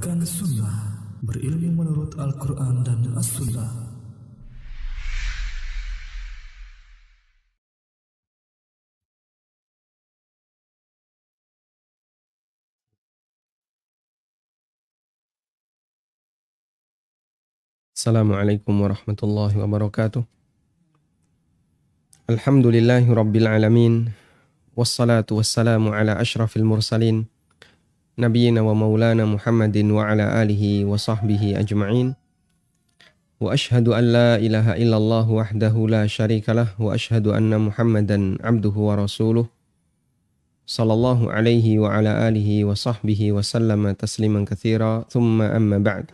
Menegakkan sunnah, berilmu menurut Al-Quran dan As-Sunnah. Assalamualaikum warahmatullahi wabarakatuh. Alhamdulillahi rabbil alamin. Wassalatu wassalamu ala ashrafil mursalin. Nabiyyina wa maulana Muhammadin wa ala alihi wa sahbihi ajma'in. Wa ashhadu an la ilaha illallah wahdahu la syarikalah. Wa ashhadu anna Muhammadan abduhu wa rasuluh. Sallallahu alaihi wa ala alihi wa sahbihi wa sallama tasliman katsira. Thumma amma ba'd.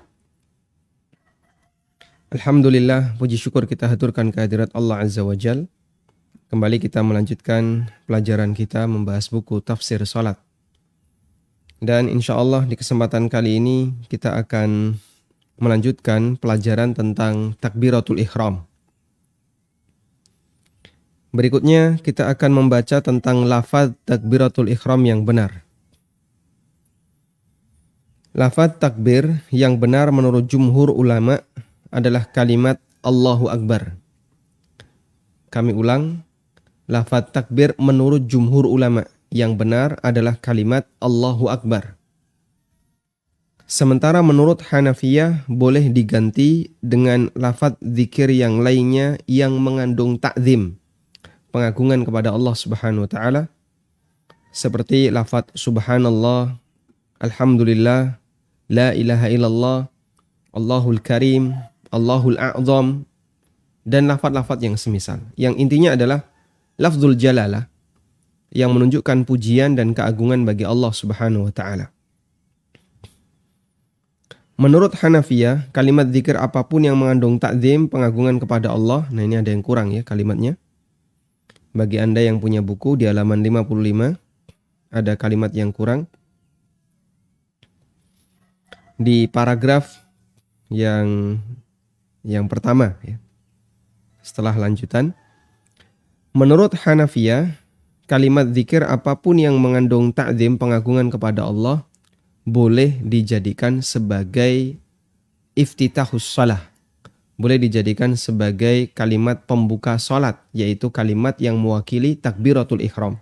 Alhamdulillah, puji syukur kita haturkan kehadirat Allah Azza wa Jal. Kembali kita melanjutkan pelajaran kita membahas buku Tafsir Salat. Dan insya Allah di kesempatan kali ini kita akan melanjutkan pelajaran tentang Takbiratul Ihram. Berikutnya kita akan membaca tentang lafaz Takbiratul Ihram yang benar. Lafaz takbir yang benar menurut jumhur ulama adalah kalimat Allahu Akbar. Kami ulang, lafaz takbir menurut jumhur ulama yang benar adalah kalimat Allahu Akbar. Sementara menurut Hanafiyah boleh diganti dengan lafaz zikir yang lainnya yang mengandung ta'zim, pengagungan kepada Allah Subhanahu wa taala, seperti lafaz subhanallah, alhamdulillah, la ilaha illallah, Allahul Karim, Allahul A'zam, dan lafaz-lafaz yang semisal. Yang intinya adalah lafzul jalalah yang menunjukkan pujian dan keagungan bagi Allah Subhanahu wa taala. Menurut Hanafiyah, kalimat zikir apapun yang mengandung ta'zim, pengagungan kepada Allah, nah ini ada yang kurang ya kalimatnya. Bagi Anda yang punya buku di halaman 55 ada kalimat yang kurang. Di paragraf yang pertama ya. Setelah lanjutan, menurut Hanafiyah, kalimat zikir apapun yang mengandung ta'zim, pengagungan kepada Allah, boleh dijadikan sebagai iftitahus shalah. Boleh dijadikan sebagai kalimat pembuka salat, yaitu kalimat yang mewakili takbiratul ihram.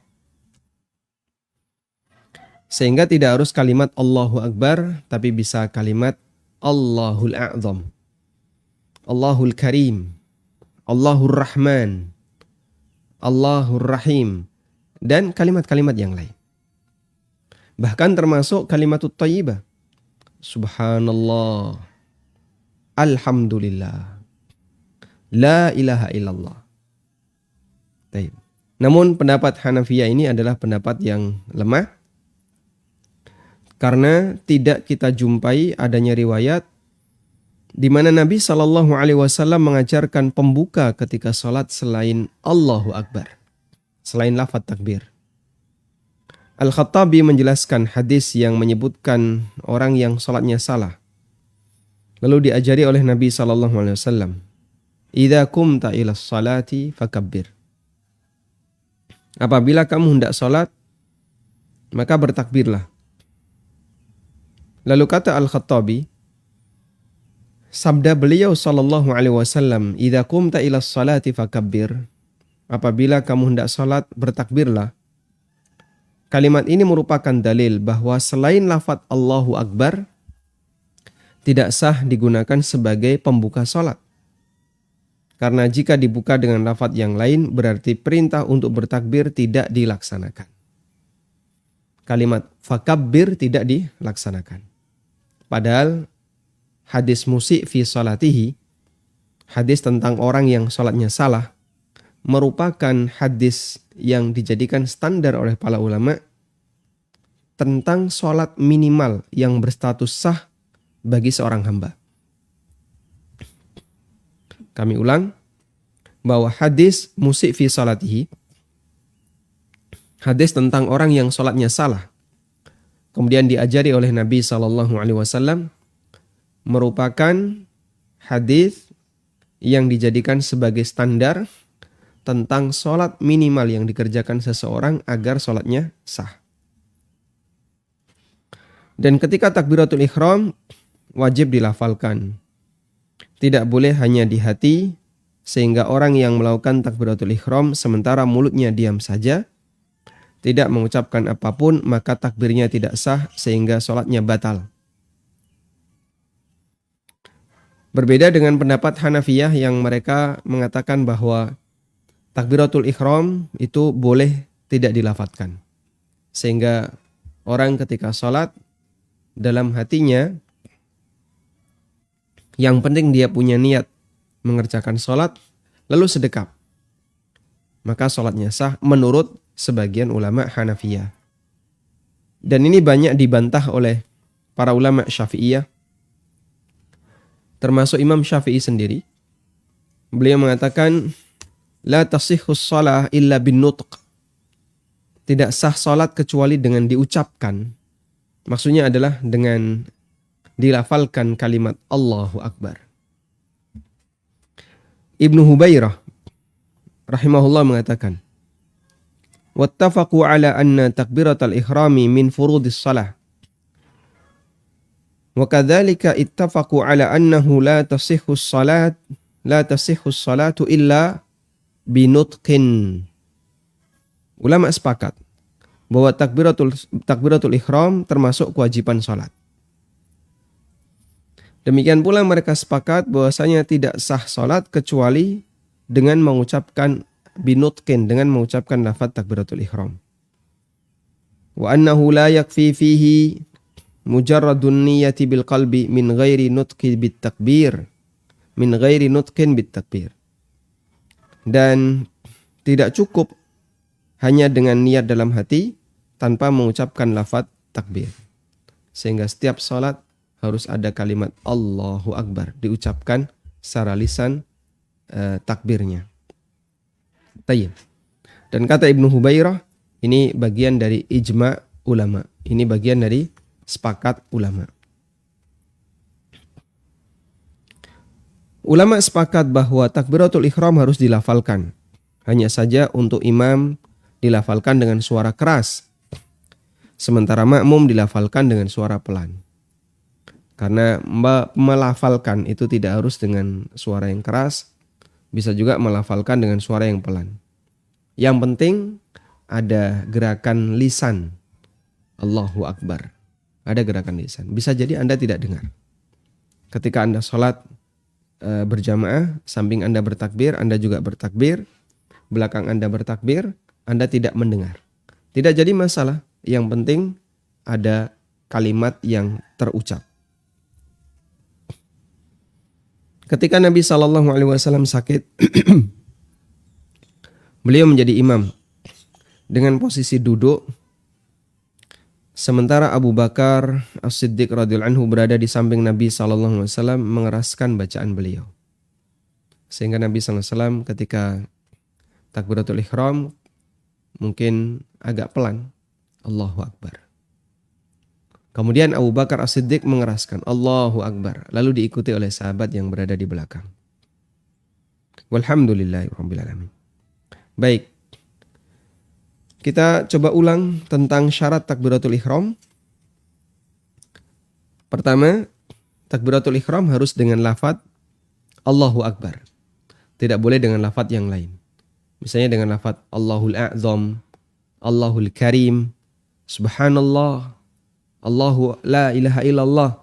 Sehingga tidak harus kalimat Allahu Akbar, tapi bisa kalimat Allahul A'zam, Allahul Karim, Allahur Rahman, Allahur Rahim, dan kalimat-kalimat yang lain. Bahkan termasuk kalimatut thayyibah. Subhanallah, Alhamdulillah, La ilaha illallah. Baik. Namun pendapat Hanafiyah ini adalah pendapat yang lemah, karena tidak kita jumpai adanya riwayat di mana Nabi SAW mengajarkan pembuka ketika sholat selain Allahu Akbar, selain lafaz takbir. Al-Khattabi menjelaskan hadis yang menyebutkan orang yang sholatnya salah, lalu diajari oleh Nabi SAW, "Idza qumta ila sholati fakabbir." Apabila kamu hendak sholat, maka bertakbirlah. Lalu kata Al-Khattabi, sabda beliau sallallahu alaihi wasallam, "Idza qumta ila sholati fakabbir." Apabila kamu hendak salat, bertakbirlah. Kalimat ini merupakan dalil bahwa selain lafaz Allahu Akbar tidak sah digunakan sebagai pembuka salat. Karena jika dibuka dengan lafaz yang lain, berarti perintah untuk bertakbir tidak dilaksanakan. Kalimat fakabbir tidak dilaksanakan. Padahal hadis musyi' fi salatihi, hadis tentang orang yang sholatnya salah, merupakan hadis yang dijadikan standar oleh para ulama tentang sholat minimal yang berstatus sah bagi seorang hamba. Kami ulang, bahwa hadis musyi' fi salatihi, hadis tentang orang yang sholatnya salah, kemudian diajari oleh Nabi SAW, merupakan hadis yang dijadikan sebagai standar tentang sholat minimal yang dikerjakan seseorang agar sholatnya sah. Dan ketika takbiratul ihram wajib dilafalkan. Tidak boleh hanya di hati, sehingga orang yang melakukan takbiratul ihram sementara mulutnya diam saja, tidak mengucapkan apapun, maka takbirnya tidak sah sehingga sholatnya batal. Berbeda dengan pendapat Hanafiyah yang mereka mengatakan bahwa takbiratul ihram itu boleh tidak dilafadzkan. Sehingga orang ketika sholat dalam hatinya, yang penting dia punya niat mengerjakan sholat, lalu sedekap, maka sholatnya sah menurut sebagian ulama Hanafiyah. Dan ini banyak dibantah oleh para ulama Syafi'iyah, termasuk Imam Syafi'i sendiri. Beliau mengatakan, la tasihhus shalah illa bin nutq. Tidak sah sholat kecuali dengan diucapkan. Maksudnya adalah dengan dilafalkan kalimat Allahu Akbar. Ibnu Hubairah rahimahullah mengatakan, wattafaqu ala anna takbiratal ihrami min furudis salah. Wa kadzalika ittafaqu ala annahu la tasihhus salatu illa binutqin. Ulama sepakat bahwa takbiratul ihram termasuk kewajiban salat. Demikian pula mereka sepakat bahwasanya tidak sah salat kecuali dengan mengucapkan binutqin, dengan mengucapkan lafaz takbiratul ihram. Wa annahu la yakfi fihi mujarradun niyyati bil qalbi min ghairi nutqin bit takbir. Dan tidak cukup hanya dengan niat dalam hati tanpa mengucapkan lafaz takbir. Sehingga setiap salat harus ada kalimat Allahu Akbar diucapkan secara lisan takbirnya. Tayyib. Dan kata Ibnu Hubairah, ini bagian dari ijma ulama. Ini bagian dari sepakat ulama. Ulama sepakat bahwa takbiratul ihram harus dilafalkan. Hanya saja untuk imam dilafalkan dengan suara keras, sementara makmum dilafalkan dengan suara pelan. Karena melafalkan itu tidak harus dengan suara yang keras, bisa juga melafalkan dengan suara yang pelan. Yang penting ada gerakan lisan, Allahu Akbar. Ada gerakan lisan. Bisa jadi Anda tidak dengar. Ketika Anda sholat berjamaah, samping Anda bertakbir, Anda juga bertakbir, belakang Anda bertakbir, Anda tidak mendengar. Tidak jadi masalah. Yang penting ada kalimat yang terucap. Ketika Nabi SAW sakit, beliau menjadi imam dengan posisi duduk, sementara Abu Bakar As-Siddiq radhiyallahu anhu berada di samping Nabi SAW mengeraskan bacaan beliau. Sehingga Nabi SAW ketika takbiratul ihram mungkin agak pelan, Allahu Akbar. Kemudian Abu Bakar As-Siddiq mengeraskan Allahu Akbar, lalu diikuti oleh sahabat yang berada di belakang. Walhamdulillahirabbil alamin. Baik. Kita coba ulang tentang syarat takbiratul ihram. Pertama, takbiratul ihram harus dengan lafaz Allahu Akbar. Tidak boleh dengan lafaz yang lain. Misalnya dengan lafaz Allahul A'zam, Allahul Karim, Subhanallah, Allahu la ilaha illallah,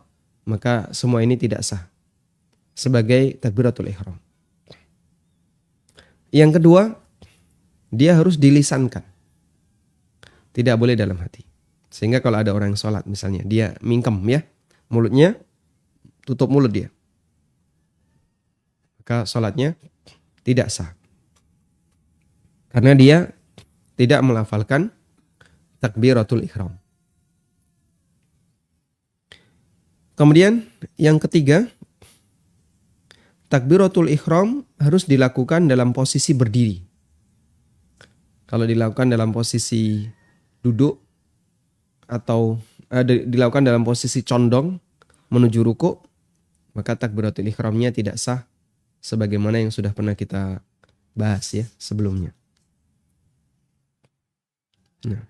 maka semua ini tidak sah sebagai takbiratul ihram. Yang kedua, dia harus dilisankan. Tidak boleh dalam hati. Sehingga kalau ada orang yang sholat misalnya, dia mingkem ya, mulutnya tutup mulut dia, maka sholatnya tidak sah. Karena dia tidak melafalkan takbiratul ihram. Kemudian yang ketiga, takbiratul ihram harus dilakukan dalam posisi berdiri. Kalau dilakukan dalam posisi duduk atau dilakukan dalam posisi condong menuju ruku, maka takbiratul ihramnya tidak sah sebagaimana yang sudah pernah kita bahas ya sebelumnya. Nah.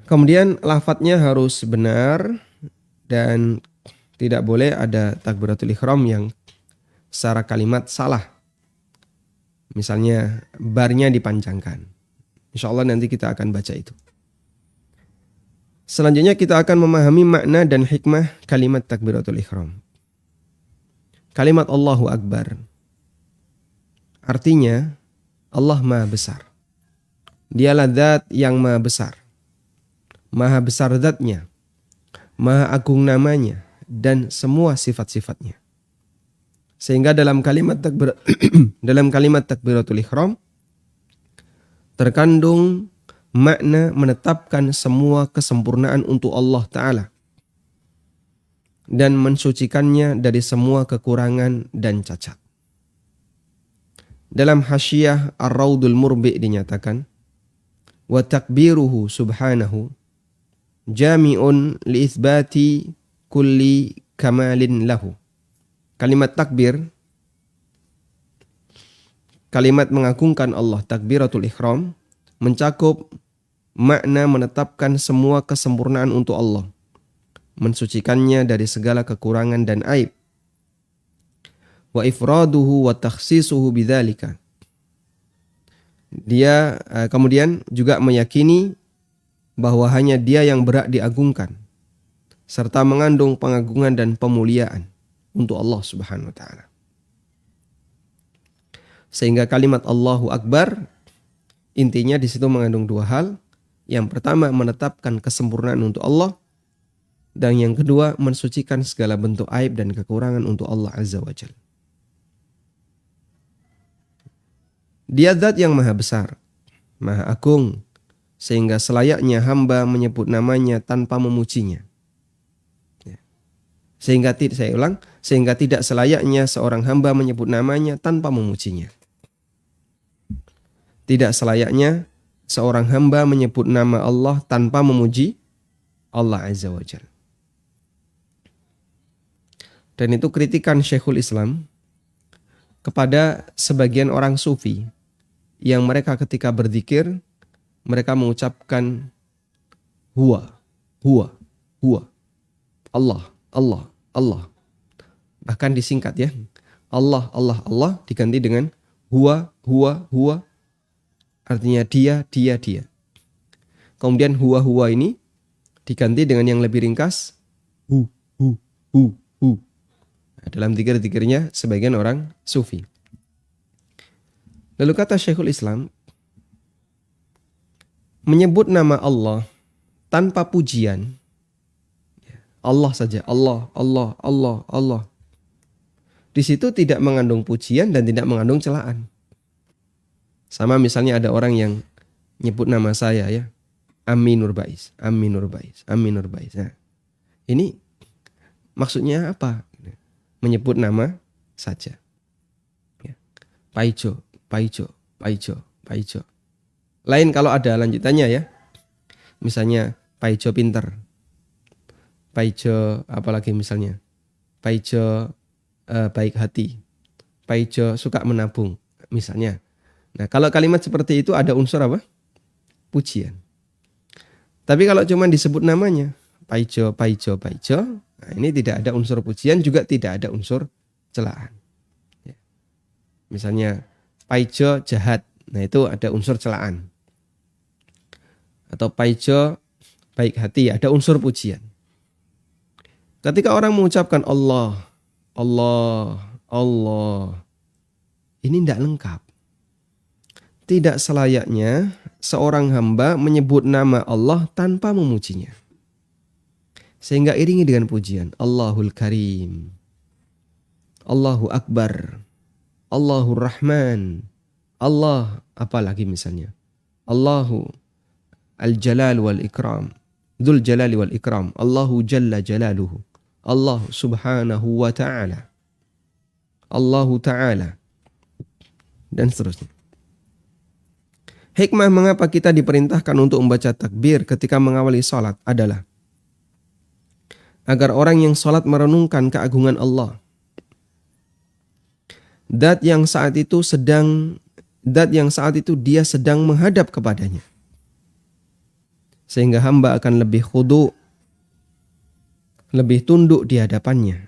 Kemudian lafadznya harus benar dan tidak boleh ada takbiratul ihram yang secara kalimat salah. Misalnya barnya dipanjangkan. Insya Allah nanti kita akan baca itu. Selanjutnya kita akan memahami makna dan hikmah kalimat takbiratul ihram. Kalimat Allahu Akbar. Artinya Allah Maha Besar. Dialah zat yang Maha Besar. Maha besar zatnya. Maha agung namanya. Dan semua sifat-sifatnya. Sehingga dalam kalimat takbiratul ihram terkandung makna menetapkan semua kesempurnaan untuk Allah Ta'ala dan mensucikannya dari semua kekurangan dan cacat. Dalam Hasyiah Ar-Raudul Murbi' dinyatakan, wa takbiruhu subhanahu jami'un li itsbati kulli kamalin lahu. Kalimat takbir, kalimat mengagungkan Allah, takbiratul ihram, mencakup makna menetapkan semua kesempurnaan untuk Allah, mensucikannya dari segala kekurangan dan aib. Wa ifraduhu wa takhsisuhu bidzalika. Dia kemudian juga meyakini bahwa hanya Dia yang berhak diagungkan serta mengandung pengagungan dan pemuliaan untuk Allah Subhanahu wa taala. Sehingga kalimat Allahu Akbar intinya di situ mengandung dua hal. Yang pertama menetapkan kesempurnaan untuk Allah, dan yang kedua mensucikan segala bentuk aib dan kekurangan untuk Allah Azza wa Jalla. Dia zat yang maha besar, maha agung, sehingga selayaknya hamba menyebut namanya tanpa memujinya. Sehingga tidak selayaknya seorang hamba menyebut namanya tanpa memujinya. Tidak selayaknya seorang hamba menyebut nama Allah tanpa memuji Allah Azza wa Jalla. Dan itu kritikan Syekhul Islam kepada sebagian orang sufi yang mereka ketika berzikir mereka mengucapkan huwa, huwa, huwa, Allah, Allah, Allah. Bahkan disingkat ya. Allah, Allah, Allah diganti dengan huwa, huwa, huwa. Artinya dia, dia, dia. Kemudian huwa, huwa ini diganti dengan yang lebih ringkas. Hu, hu, hu, hu. Nah, dalam zikir-zikirnya sebagian orang sufi. Lalu kata Syekhul Islam, menyebut nama Allah tanpa pujian, Allah saja, Allah, Allah, Allah, Allah. Di situ tidak mengandung pujian dan tidak mengandung celaan. Sama misalnya ada orang yang nyebut nama saya ya, Aminur Bais, Aminur Bais, Aminur Bais. Nah, ini maksudnya apa? Menyebut nama saja. Ya. Paijo, Paijo, Paijo, Paijo. Lain kalau ada lanjutannya ya. Misalnya Paijo pinter. Paijo apalagi misalnya. Paijo baik hati. Paijo suka menabung misalnya. Nah, kalau kalimat seperti itu ada unsur apa? Pujian. Tapi kalau cuma disebut namanya, Paijo, Paijo, Paijo, nah ini tidak ada unsur pujian, juga tidak ada unsur celaan. Ya. Misalnya, Paijo jahat, nah itu ada unsur celaan. Atau Paijo baik hati, ada unsur pujian. Ketika orang mengucapkan Allah, Allah, Allah, ini tidak lengkap. Tidak selayaknya seorang hamba menyebut nama Allah tanpa memujinya. Sehingga iringi dengan pujian. Allahul Karim. Allahu Akbar. Allahur Rahman. Allah apalagi misalnya. Allahu Al-Jalal wal Ikram. Dzul Jalali wal Ikram. Allahu Jalla Jalaluhu. Allah Subhanahu wa Ta'ala. Allahu Ta'ala. Dan seterusnya. Hikmah mengapa kita diperintahkan untuk membaca takbir ketika mengawali salat adalah agar orang yang salat merenungkan keagungan Allah. Dat yang saat itu dia sedang menghadap kepadanya. sehingga hamba akan lebih khudu, lebih tunduk di hadapannya.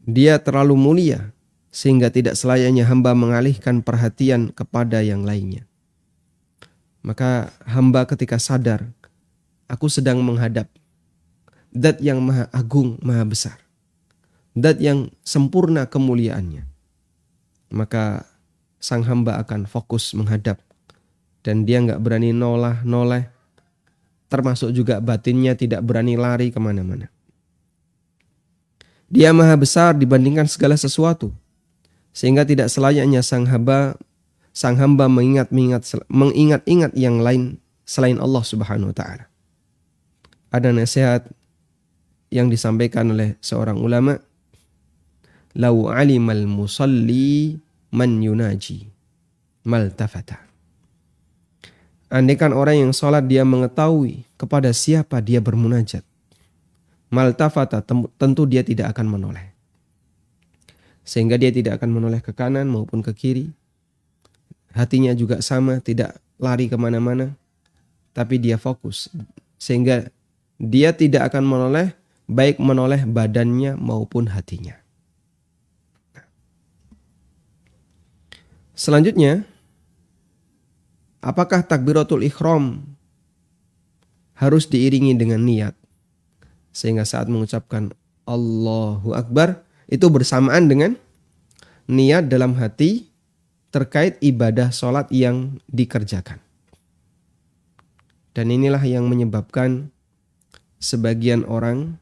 Dia terlalu mulia sehingga tidak selayaknya hamba mengalihkan perhatian kepada yang lainnya. Maka hamba ketika sadar, aku sedang menghadap Zat yang maha agung, maha besar, Zat yang sempurna kemuliaannya, maka sang hamba akan fokus menghadap dan dia nggak berani noleh, termasuk juga batinnya tidak berani lari kemana-mana. Dia maha besar dibandingkan segala sesuatu, sehingga tidak selayaknya sang hamba mengingat-ingat yang lain selain Allah Subhanahu wa taala. Ada nasihat yang disampaikan oleh seorang ulama, lau alimal musalli man yunaji maltafata. Andaikan orang yang sholat dia mengetahui kepada siapa dia bermunajat, maltafata, tentu dia tidak akan menoleh. Sehingga dia tidak akan menoleh ke kanan maupun ke kiri. Hatinya juga sama, tidak lari kemana-mana, tapi dia fokus. Sehingga dia tidak akan menoleh, baik menoleh badannya maupun hatinya. Selanjutnya, apakah takbiratul ihram harus diiringi dengan niat? Sehingga saat mengucapkan Allahu Akbar, itu bersamaan dengan niat dalam hati terkait ibadah sholat yang dikerjakan. Dan inilah yang menyebabkan sebagian orang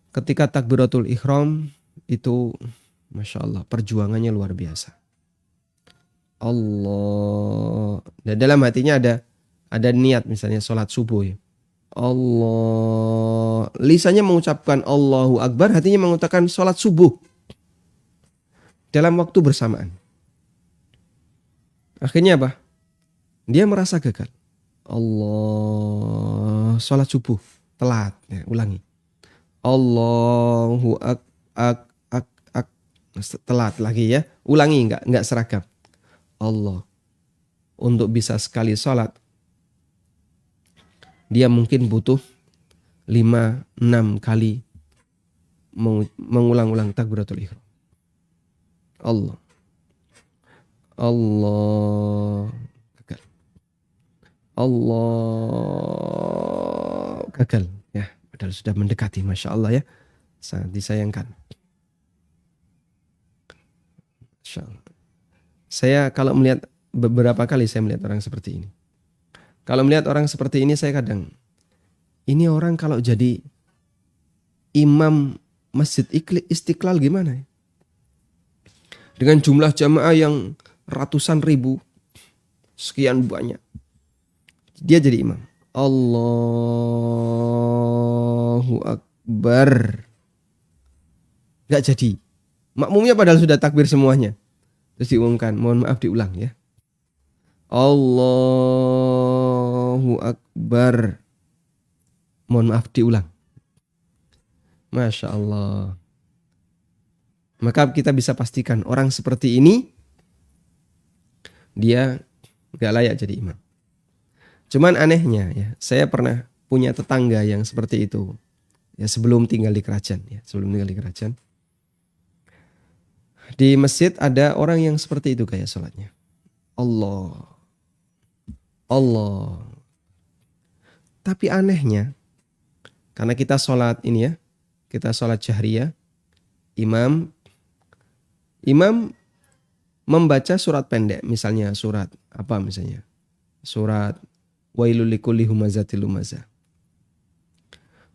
ketika takbiratul ihram itu, Masya Allah, perjuangannya luar biasa. Allah. Dan dalam hatinya ada niat, misalnya sholat subuh ya. Allah. Lisannya mengucapkan Allahu Akbar, hatinya mengucapkan sholat subuh. Dalam waktu bersamaan. Akhirnya apa? Dia merasa gagal. Allah. Sholat subuh. Telat. Ya, ulangi. Allahu telat lagi ya. Ulangi, enggak seragam. Allah. Untuk bisa sekali sholat, dia mungkin butuh 5-6 kali mengulang-ulang takbiratul ihram. Allah. Allah. Gagal. Allah. Gagal. Ya, padahal sudah mendekati, Masya Allah ya. Sangat disayangkan. Masya Allah. Saya kalau melihat, beberapa kali saya melihat orang seperti ini. Kalau melihat orang seperti ini, saya kadang, ini orang kalau jadi imam Masjid Istiqlal gimana ya? Dengan jumlah jamaah yang ratusan ribu, sekian banyak, dia jadi imam. Allahu Akbar. Gak jadi. Makmumnya padahal sudah takbir semuanya. Terus diumumkan, mohon maaf diulang ya. Allahu Akbar. Mohon maaf diulang. Masya Allah. Maka kita bisa pastikan orang seperti ini, dia gak layak jadi imam. Cuman anehnya ya, saya pernah punya tetangga yang seperti itu. Ya, sebelum tinggal di kerajaan. Di masjid ada orang yang seperti itu kayak sholatnya. Allah. Tapi anehnya, karena kita sholat ini ya, kita sholat jahriyah, imam membaca surat pendek, misalnya surat apa misalnya? Surat Wailul likulli humazatil lumazah.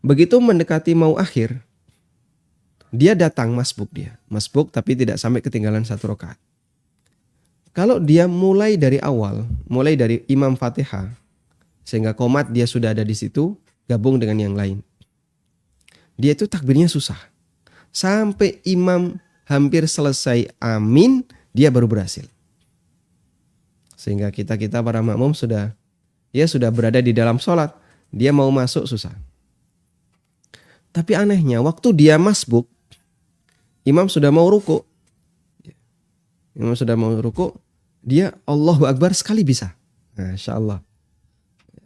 Begitu mendekati mau akhir, dia datang masbuk tapi tidak sampai ketinggalan 1 rakaat. Kalau dia mulai dari awal, mulai dari Imam Fatihah, sehingga qomat dia sudah ada di situ, gabung dengan yang lain. Dia itu takbirnya susah. Sampai imam hampir selesai amin, dia baru berhasil. Sehingga kita para makmum sudah berada di dalam sholat, dia mau masuk susah. Tapi anehnya, waktu dia masbuk, imam sudah mau ruku. Dia Allahu Akbar sekali bisa. Masya Allah.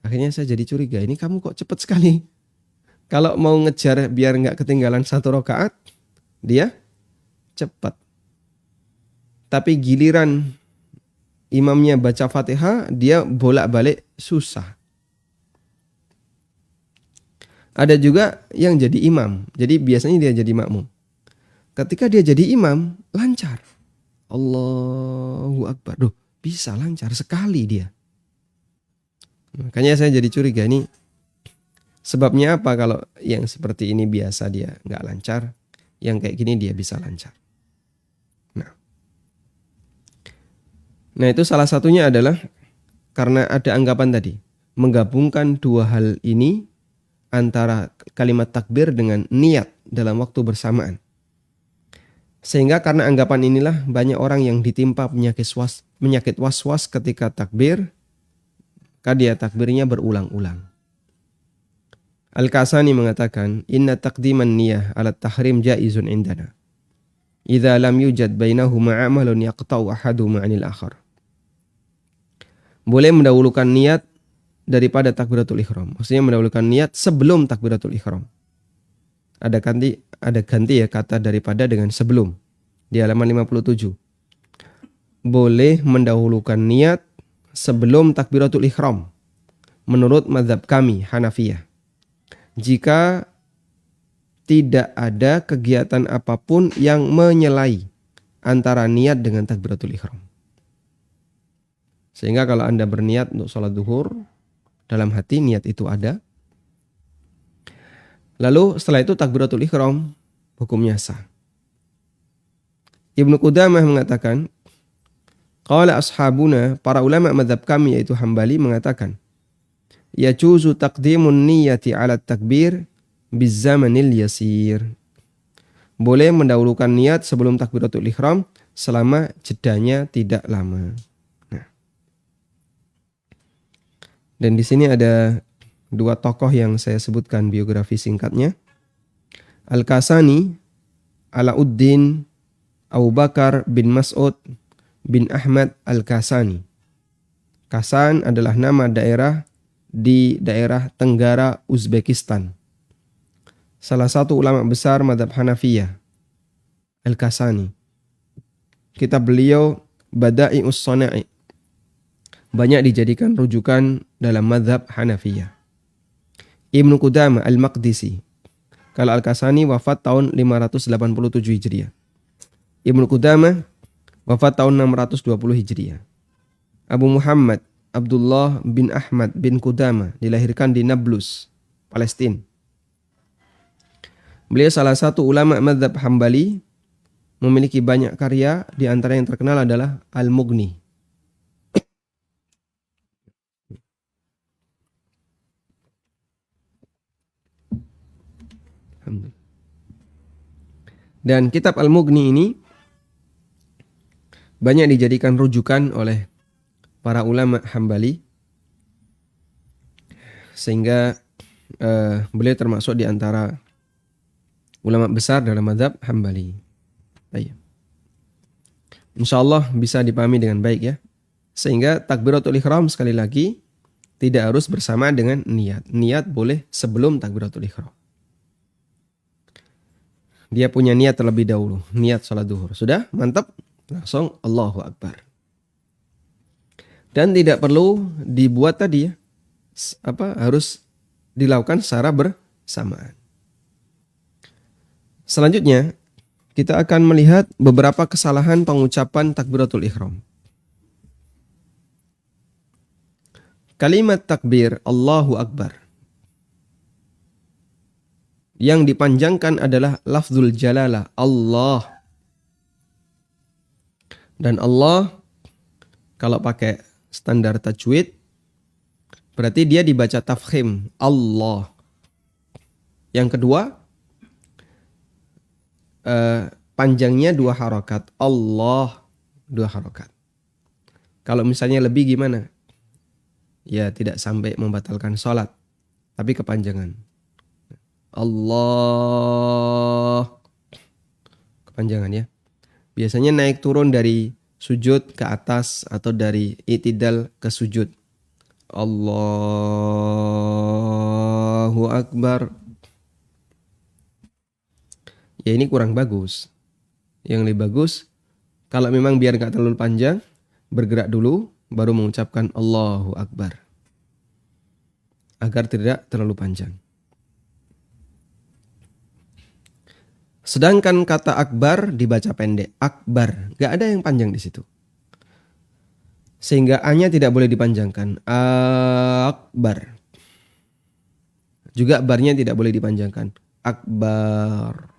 Akhirnya saya jadi curiga, ini kamu kok cepat sekali. Kalau mau ngejar biar nggak ketinggalan 1 rakaat, dia cepat. Tapi giliran imamnya baca Fatihah, dia bolak-balik susah. Ada juga yang jadi imam, jadi biasanya dia jadi makmum. Ketika dia jadi imam, lancar. Allahu Akbar. Duh, bisa lancar sekali dia. Makanya saya jadi curiga, ini sebabnya apa kalau yang seperti ini biasa dia nggak lancar, yang kayak gini dia bisa lancar. Nah itu salah satunya adalah karena ada anggapan tadi, menggabungkan dua hal ini antara kalimat takbir dengan niat dalam waktu bersamaan. Sehingga karena anggapan inilah banyak orang yang ditimpa penyakit was-was ketika takbir, maka dia takbirnya berulang-ulang. Al-Kasani mengatakan, inna taqdiman niyah ala tahrim jaizun indana. Idza lam yujad bainahuma amalun yaqta'u ahaduhuma 'anil akhar. Boleh mendahulukan niat daripada takbiratul ihram. Maksudnya mendahulukan niat sebelum takbiratul ihram. Ada ganti ya kata daripada dengan sebelum. Di halaman 57. Boleh mendahulukan niat sebelum takbiratul ihram. Menurut mazhab kami Hanafiyah. Jika tidak ada kegiatan apapun yang menyelai antara niat dengan takbiratul ihram. Sehingga kalau Anda berniat untuk sholat duhur, dalam hati niat itu ada. Lalu setelah itu takbiratul ihram, hukumnya sah. Ibnu Qudamah mengatakan, qala ashabuna, para ulama mazhab kami yaitu Hambali mengatakan, yajuzu taqdimun niyati ala takbir bizamanil yasir. Boleh mendahulukan niat sebelum takbiratul ihram selama jedanya tidak lama. Dan di sini ada dua tokoh yang saya sebutkan biografi singkatnya. Al-Kasani, Alauddin Abu Bakar bin Mas'ud bin Ahmad Al-Kasani. Kasan adalah nama daerah di daerah Tenggara Uzbekistan. Salah satu ulama besar mazhab Hanafiyah, Al-Kasani. Kitab beliau Bada'i'us Shana'i banyak dijadikan rujukan dalam mazhab Hanafiyah. Ibnu Qudamah Al-Maqdisi. Kalau Al-Kasani wafat tahun 587 Hijriah. Ibnu Qudamah wafat tahun 620 Hijriah. Abu Muhammad Abdullah bin Ahmad bin Qudamah dilahirkan di Nablus, Palestina. Beliau salah satu ulama mazhab Hambali, memiliki banyak karya, di antara yang terkenal adalah Al-Mughni. Dan kitab Al-Mughni ini banyak dijadikan rujukan oleh para ulama Hambali, sehingga beliau termasuk di antara ulama besar dalam mazhab Hambali. Baik. Insyaallah bisa dipahami dengan baik ya. Sehingga takbiratul ihram sekali lagi tidak harus bersamaan dengan niat. Niat boleh sebelum takbiratul ihram. Dia punya niat terlebih dahulu, niat salat duhur. Sudah? Mantap? Langsung Allahu Akbar. Dan tidak perlu dibuat tadi ya, harus dilakukan secara bersamaan. Selanjutnya, kita akan melihat beberapa kesalahan pengucapan takbiratul ihram. Kalimat takbir Allahu Akbar yang dipanjangkan adalah lafzul jalalah Allah. Dan Allah kalau pakai standar tajwid berarti dia dibaca tafkhim Allah. Yang kedua, panjangnya 2 harokat. Allah 2 harokat. Kalau misalnya lebih gimana? Ya tidak sampai membatalkan sholat, tapi kepanjangan. Allah. Kepanjangan ya. Biasanya naik turun dari sujud ke atas atau dari i'tidal ke sujud. Allahu Akbar. Ya ini kurang bagus. Yang lebih bagus, kalau memang biar gak terlalu panjang, bergerak dulu, baru mengucapkan Allahu Akbar. Agar tidak terlalu panjang. Sedangkan kata akbar dibaca pendek. Akbar. Gak ada yang panjang di situ. Sehingga A-nya tidak boleh dipanjangkan. Akbar. Juga barnya tidak boleh dipanjangkan. Akbar.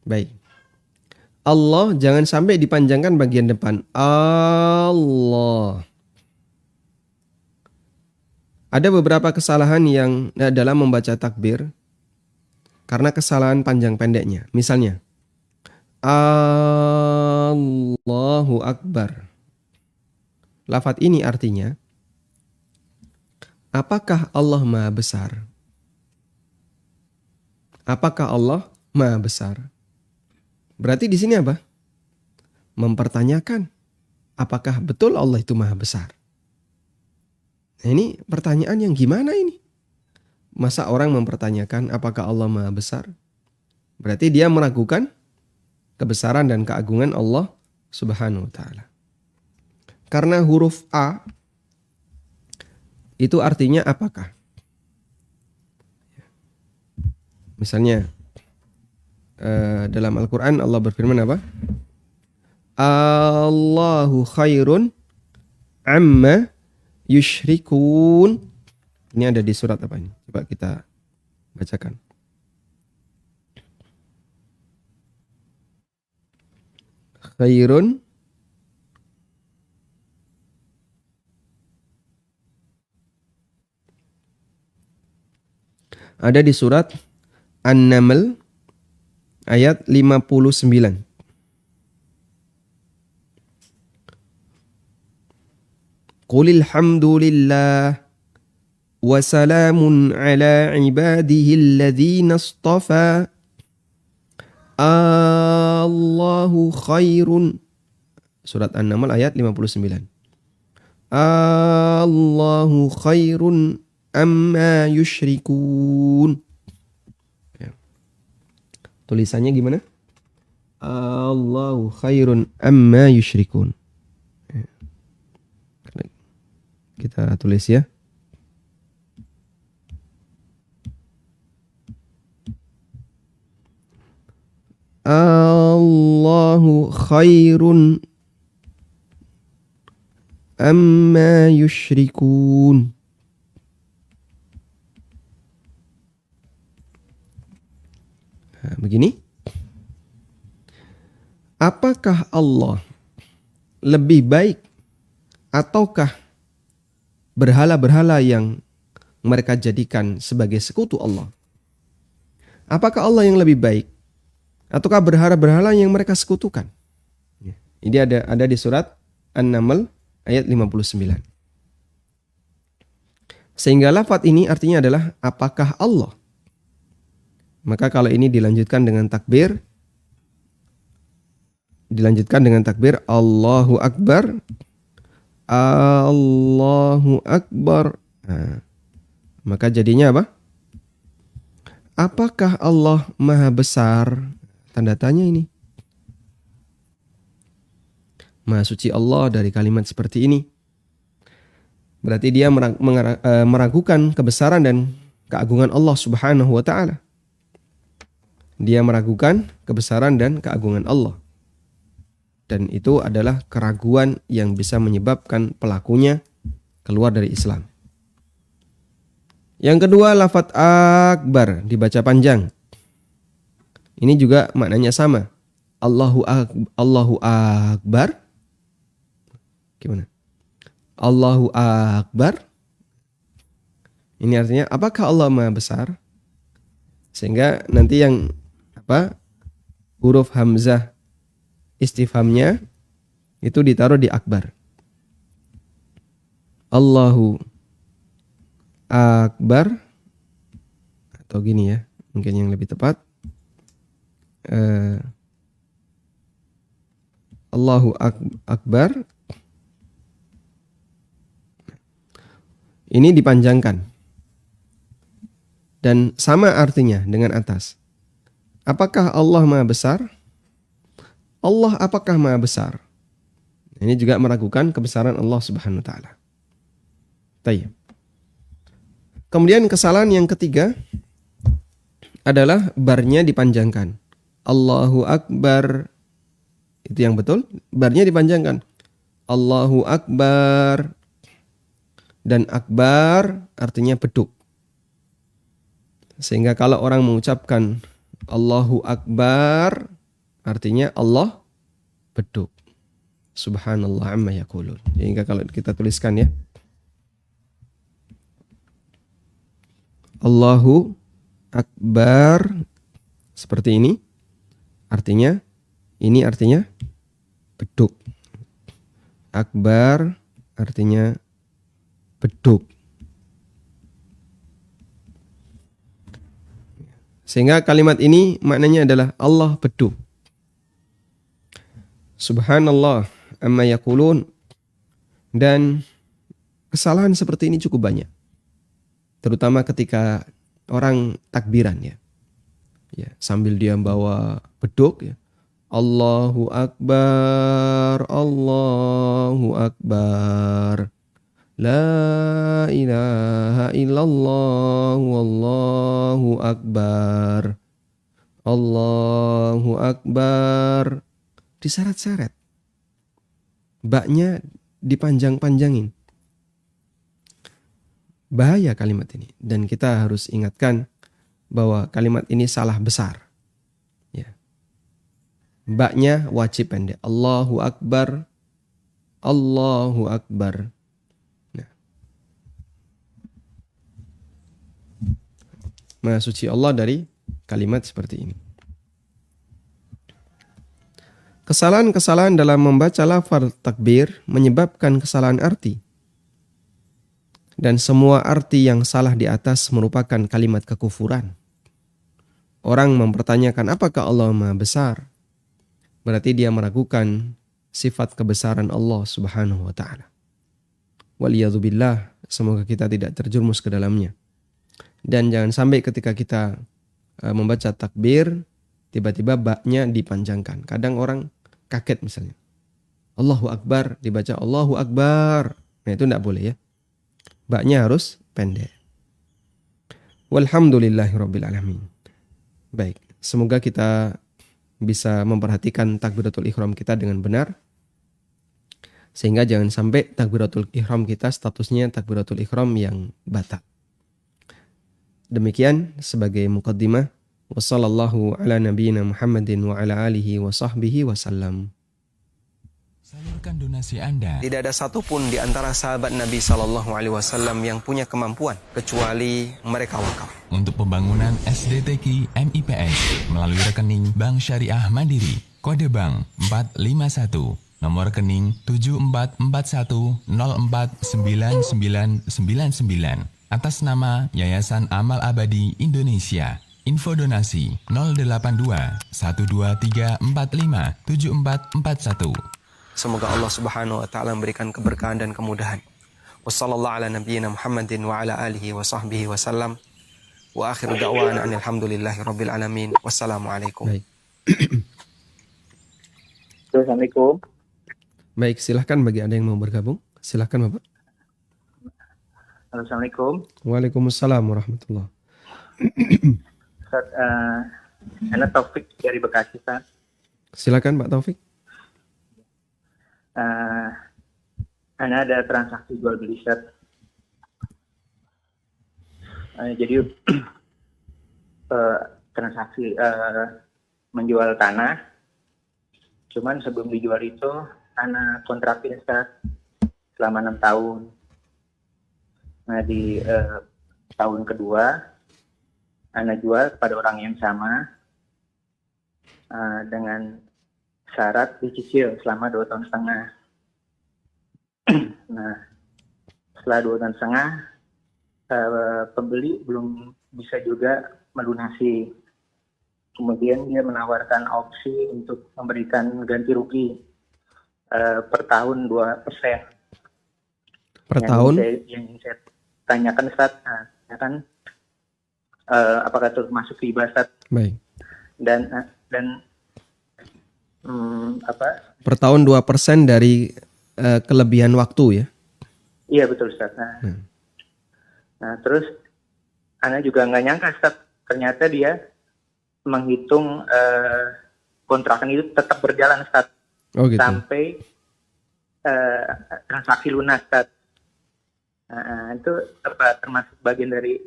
Baik. Allah jangan sampai dipanjangkan bagian depan. Allah. Ada beberapa kesalahan yang dalam membaca takbir karena kesalahan panjang pendeknya. Misalnya, Allahu Akbar. Lafaz ini artinya, apakah Allah Maha Besar? Apakah Allah Maha Besar? Berarti di sini apa? Mempertanyakan, apakah betul Allah itu Maha Besar? Nah, ini pertanyaan yang gimana ini? Masa orang mempertanyakan apakah Allah Maha Besar? Berarti dia meragukan kebesaran dan keagungan Allah Subhanahu wa taala. Karena huruf A itu artinya apakah? Misalnya dalam Al-Quran Allah berfirman apa? Allahu khairun amma yushrikun. Ini ada di surat apa ini? Coba kita bacakan. Khairun ada di surat An-Naml ayat 59. Qulil hamdulillah wa salamun ala ibadihi alladhina istafa. Allahu khairun. Surat An-Naml ayat 59. Allahu khairun amma yushrikun. Ya. Tulisannya gimana? Allahu khairun amma yushrikun. Ya. Kita tulis ya. Allahu khairun amma yushrikun. Nah, begini. Apakah Allah lebih baik ataukah berhala-berhala yang mereka jadikan sebagai sekutu Allah? Apakah Allah yang lebih baik ataukah berhala-berhala yang mereka sekutukan? Ini ada di surat An-Naml ayat 59. Sehingga lafaz ini artinya adalah apakah Allah? Maka kalau ini dilanjutkan dengan takbir, Allahu Akbar, Allahu Akbar. Nah, maka jadinya apa? Apakah Allah Maha Besar? Tanda tanya ini. Maha suci Allah dari kalimat seperti ini. Berarti dia meragukan kebesaran dan keagungan Allah Subhanahu wa taala. Dia meragukan kebesaran dan keagungan Allah. Dan itu adalah keraguan yang bisa menyebabkan pelakunya keluar dari Islam. Yang kedua, lafaz akbar dibaca panjang. Ini juga maknanya sama. Allahu akbar. Gimana? Allahu akbar. Ini artinya apakah Allah Maha Besar? Sehingga nanti yang huruf hamzah istifhamnya itu ditaruh di akbar. Allahu akbar, atau gini ya, mungkin yang lebih tepat. Allahu akbar. Ini dipanjangkan. Dan sama artinya dengan atas. Apakah Allah Maha Besar? Allah apakah Maha Besar? Ini juga meragukan kebesaran Allah Subhanahu wa taala. Tayyib. Kemudian kesalahan yang ketiga adalah barnya dipanjangkan. Allahu Akbar. Itu yang betul, barnya dipanjangkan. Allahu Akbar. Dan akbar artinya beduk. Sehingga kalau orang mengucapkan Allahu Akbar, artinya Allah beduk. Subhanallah amma yaqulun. Sehingga kalau kita tuliskan ya, Allahu Akbar seperti ini artinya beduk. Akbar artinya beduk. Sehingga kalimat ini maknanya adalah Allah beduk. Subhanallah amma yaqulun. Dan kesalahan seperti ini cukup banyak. Terutama ketika orang takbiran ya. Ya, sambil dia bawa beduk ya. Allahu Akbar, Allahu Akbar. La ilaha illallah, wallahu akbar. Allahu Akbar. Diseret-seret. Baknya dipanjang-panjangin. Bahaya kalimat ini. Dan kita harus ingatkan bahwa kalimat ini salah besar. Ya. Baknya wajib pendek. Allahu Akbar. Allahu Akbar. Nah. Maha suci Allah dari kalimat seperti ini. Kesalahan-kesalahan dalam membaca lafaz takbir menyebabkan kesalahan arti. Dan semua arti yang salah di atas merupakan kalimat kekufuran. Orang mempertanyakan apakah Allah Maha Besar? Berarti dia meragukan sifat kebesaran Allah Subhanahu wa taala. Waliyadzubillah, semoga kita tidak terjerumus ke dalamnya. Dan jangan sampai ketika kita membaca takbir tiba-tiba baknya dipanjangkan. Kadang orang kaget misalnya. Allahu Akbar dibaca Allahu Akbar. Nah itu tidak boleh ya. Baknya harus pendek. Walhamdulillahirabbil alamin. Baik, semoga kita bisa memperhatikan takbiratul ihram kita dengan benar. Sehingga jangan sampai takbiratul ihram kita statusnya takbiratul ihram yang batal. Demikian sebagai muqaddimah. Wassallallahu ala nabiyyina Muhammadin wa ala alihi wa sahbihi wasallam. Salurkan donasi Anda. Tidak ada satupun di antara sahabat Nabi SAW yang punya kemampuan kecuali mereka wakaf Untuk pembangunan SDTQ MIPS melalui rekening Bank Syariah Mandiri, kode bank 451, nomor rekening 7441049999 atas nama Yayasan Amal Abadi Indonesia. Info donasi 082 12345 7441. Semoga Allah Subhanahu wa taala memberikan keberkahan dan kemudahan. Wassallallahu ala nabiyyina Muhammadin wa ala alihi wa sahbihi wasallam. Wa akhiru da'wana alhamdulillahi rabbil alamin. Wassalamualaikum. Baik. Assalamualaikum. Baik, silahkan bagi Anda yang mau bergabung. Silahkan Bapak. Assalamualaikum. Waalaikumsalam warahmatullahi. Ustaz, Ana Taufik dari Bekasi, Ustaz. Silakan Pak Taufik. Ana ada transaksi jual beli set. Jadi transaksi menjual tanah. Cuman sebelum dijual itu Ana kontraktin Ustaz selama 6 tahun. Nah di tahun kedua Ana jual kepada orang yang sama dengan syarat dicicil selama 2 tahun setengah. Nah, setelah 2 tahun setengah, pembeli belum bisa juga melunasi. Kemudian dia menawarkan opsi untuk memberikan ganti rugi per tahun 2%. Per tahun? tanyakan Ustaz, tanyakan apakah itu masuk riba Ustaz, Baik. dan Per tahun 2% dari kelebihan waktu ya. iya betul Ustaz. Nah terus Ana juga nggak nyangka Ustaz, ternyata dia menghitung kontrakan itu tetap berjalan Ustaz, Oh gitu. sampai transaksi lunas Ustaz. Itu termasuk bagian dari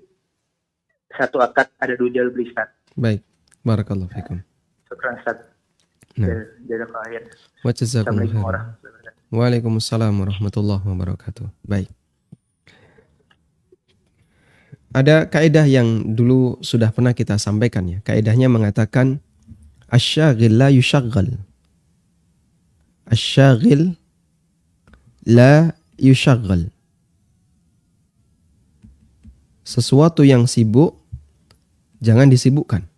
satu akad ada 2 jual beli Ustaz. Baik. Barakallahu fikum. Syukran Ustaz. Nah. Jazakallahu khairan. Wa jazakumullahu Assalamualaikum khairan. warahmatullahi wabarakatuh. Waalaikumsalam warahmatullahi wabarakatuh. Baik. Ada kaidah yang dulu sudah pernah kita sampaikan ya. Kaidahnya mengatakan asyaghil la yushaggal. Asyaghil la yushaggal. Sesuatu yang sibuk jangan disibukkan.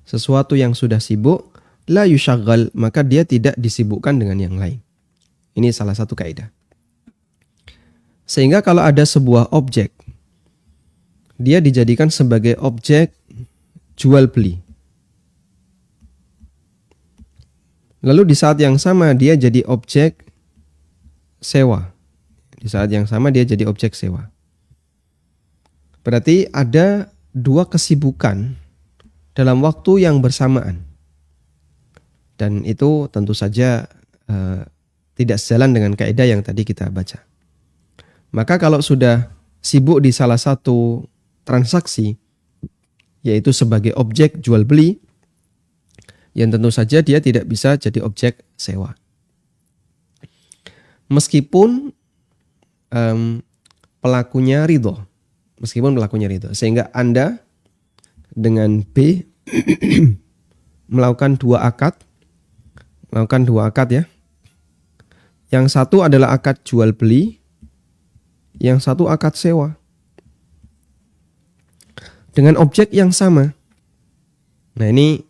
Sesuatu yang sudah sibuk la yushaggal, maka dia tidak disibukkan dengan yang lain. Ini salah satu kaidah. Sehingga kalau ada sebuah objek, dia dijadikan sebagai objek jual beli. Lalu di saat yang sama dia jadi objek sewa. Di saat yang sama dia jadi objek sewa. Berarti ada 2 kesibukan dalam waktu yang bersamaan. Dan itu tentu saja tidak sejalan dengan kaidah yang tadi kita baca. Maka kalau sudah sibuk di salah satu transaksi, yaitu sebagai objek jual beli, yang tentu saja dia tidak bisa jadi objek sewa. Meskipun pelakunya ridho. Sehingga Anda dengan B melakukan 2 akad. Melakukan 2 akad ya. Yang satu adalah akad jual beli, yang satu akad sewa. Dengan objek yang sama. Nah ini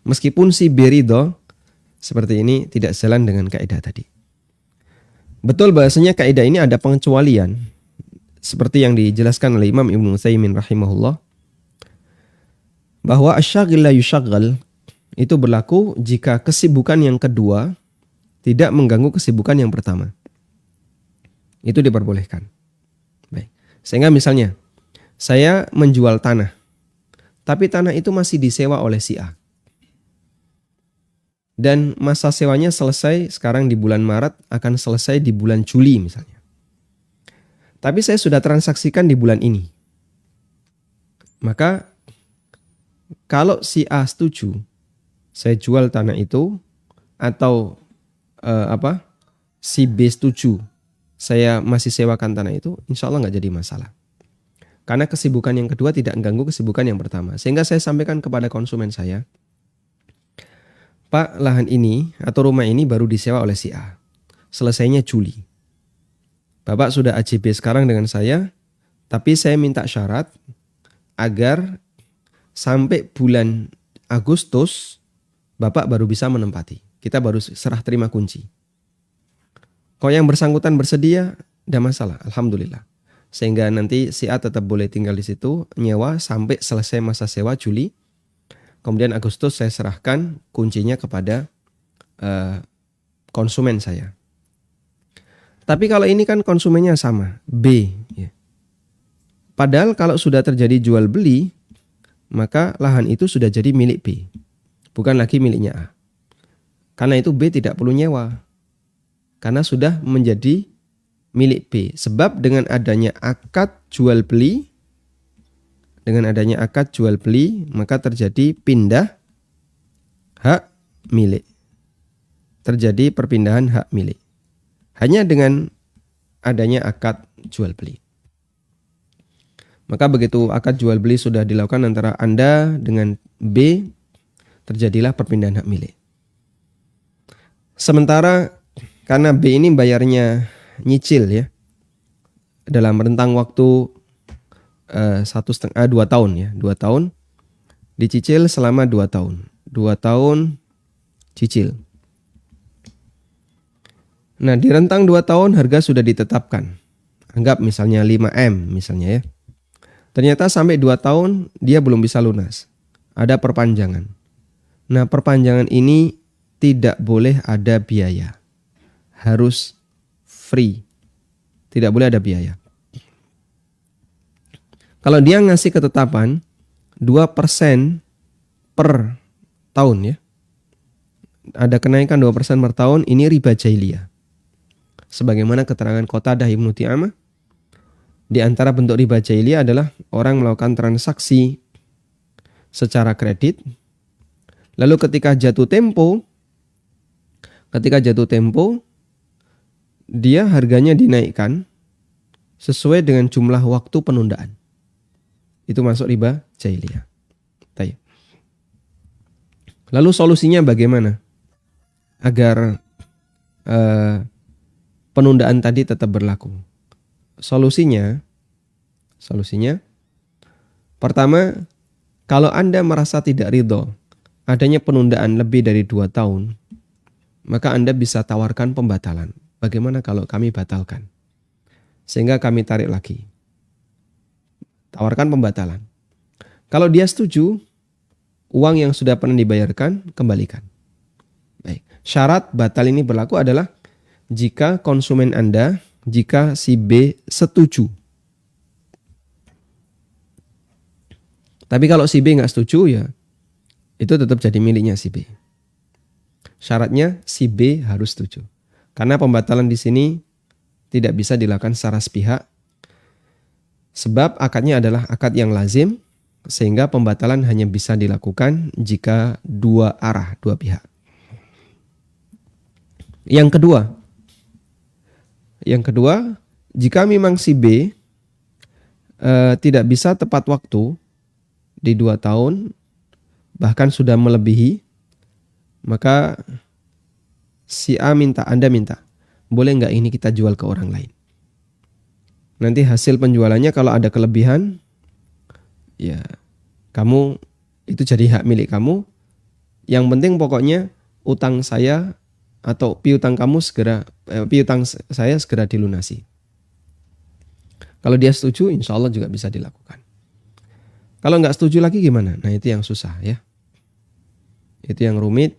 meskipun si B ridho, seperti ini tidak sejalan dengan kaidah tadi. Betul bahasanya kaidah ini ada pengecualian. Seperti yang dijelaskan oleh Imam Ibnu Utsaimin rahimahullah. Bahwa asyaghil la yushaggal itu berlaku jika kesibukan yang kedua tidak mengganggu kesibukan yang pertama. Itu diperbolehkan. Baik. Sehingga misalnya saya menjual tanah, tapi tanah itu masih disewa oleh si A. Dan masa sewanya selesai sekarang di bulan Maret, akan selesai di bulan Juli misalnya. Tapi saya sudah transaksikan di bulan ini. Maka kalau si A setuju, saya jual tanah itu, atau si B setuju, saya masih sewakan tanah itu, insya Allah nggak jadi masalah. Karena kesibukan yang kedua tidak mengganggu kesibukan yang pertama. Sehingga saya sampaikan kepada konsumen saya, Pak, lahan ini atau rumah ini baru disewa oleh si A. Selesainya Juli. Bapak sudah AJB sekarang dengan saya, tapi saya minta syarat agar sampai bulan Agustus Bapak baru bisa menempati. Kita baru serah terima kunci. Kalau yang bersangkutan bersedia, tidak masalah. Alhamdulillah. Sehingga nanti si A tetap boleh tinggal di situ, nyewa sampai selesai masa sewa Juli. Kemudian Agustus saya serahkan kuncinya kepada konsumen saya. Tapi kalau ini kan konsumennya sama, B. Ya. Padahal kalau sudah terjadi jual beli, maka lahan itu sudah jadi milik B. Bukan lagi miliknya A. Karena itu B tidak perlu nyewa. Karena sudah menjadi milik B. Sebab dengan adanya akad jual beli, maka terjadi pindah hak milik. Terjadi perpindahan hak milik. Hanya dengan adanya akad jual beli. Maka begitu akad jual beli sudah dilakukan antara Anda dengan B, terjadilah perpindahan hak milik. Sementara karena B ini bayarnya nyicil ya, dalam rentang waktu 2 tahun ya, 2 tahun dicicil selama 2 tahun, 2 tahun cicil. Nah di rentang 2 tahun harga sudah ditetapkan Anggap misalnya 5M misalnya ya. Ternyata sampai 2 tahun dia belum bisa lunas. Ada perpanjangan. Nah, perpanjangan ini tidak boleh ada biaya. Harus free. Tidak boleh ada biaya. Kalau dia ngasih ketetapan 2% per tahun ya. Ada kenaikan 2% per tahun, ini riba jahiliyah. Sebagaimana keterangan Qatadah Ibnu Ti'amah, di antara bentuk riba jahiliyah adalah orang melakukan transaksi secara kredit, lalu ketika jatuh tempo, dia harganya dinaikkan sesuai dengan jumlah waktu penundaan. Itu masuk riba jahiliyah. Baik. Lalu solusinya bagaimana? Agar penundaan tadi tetap berlaku. Solusinya pertama, kalau Anda merasa tidak ridho adanya penundaan lebih dari 2 tahun, maka Anda bisa tawarkan pembatalan. Bagaimana kalau kami batalkan? Sehingga kami tarik lagi. Tawarkan pembatalan. Kalau dia setuju, uang yang sudah pernah dibayarkan kembalikan. Baik. Syarat batal ini berlaku adalah jika konsumen Anda, jika si B setuju. Tapi kalau si B nggak setuju ya itu tetap jadi miliknya si B. Syaratnya si B harus setuju. Karena pembatalan di sini tidak bisa dilakukan secara sepihak. Sebab akadnya adalah akad yang lazim, sehingga pembatalan hanya bisa dilakukan jika dua pihak. Yang kedua, jika memang si B tidak bisa tepat waktu di 2 tahun, bahkan sudah melebihi, maka si A Anda minta, boleh nggak ini kita jual ke orang lain? Nanti hasil penjualannya kalau ada kelebihan, ya kamu itu jadi hak milik kamu. Yang penting pokoknya utang saya atau piutang saya segera dilunasi. Kalau dia setuju, insya Allah juga bisa dilakukan. Kalau nggak setuju lagi gimana? Nah itu yang susah ya. Itu yang rumit,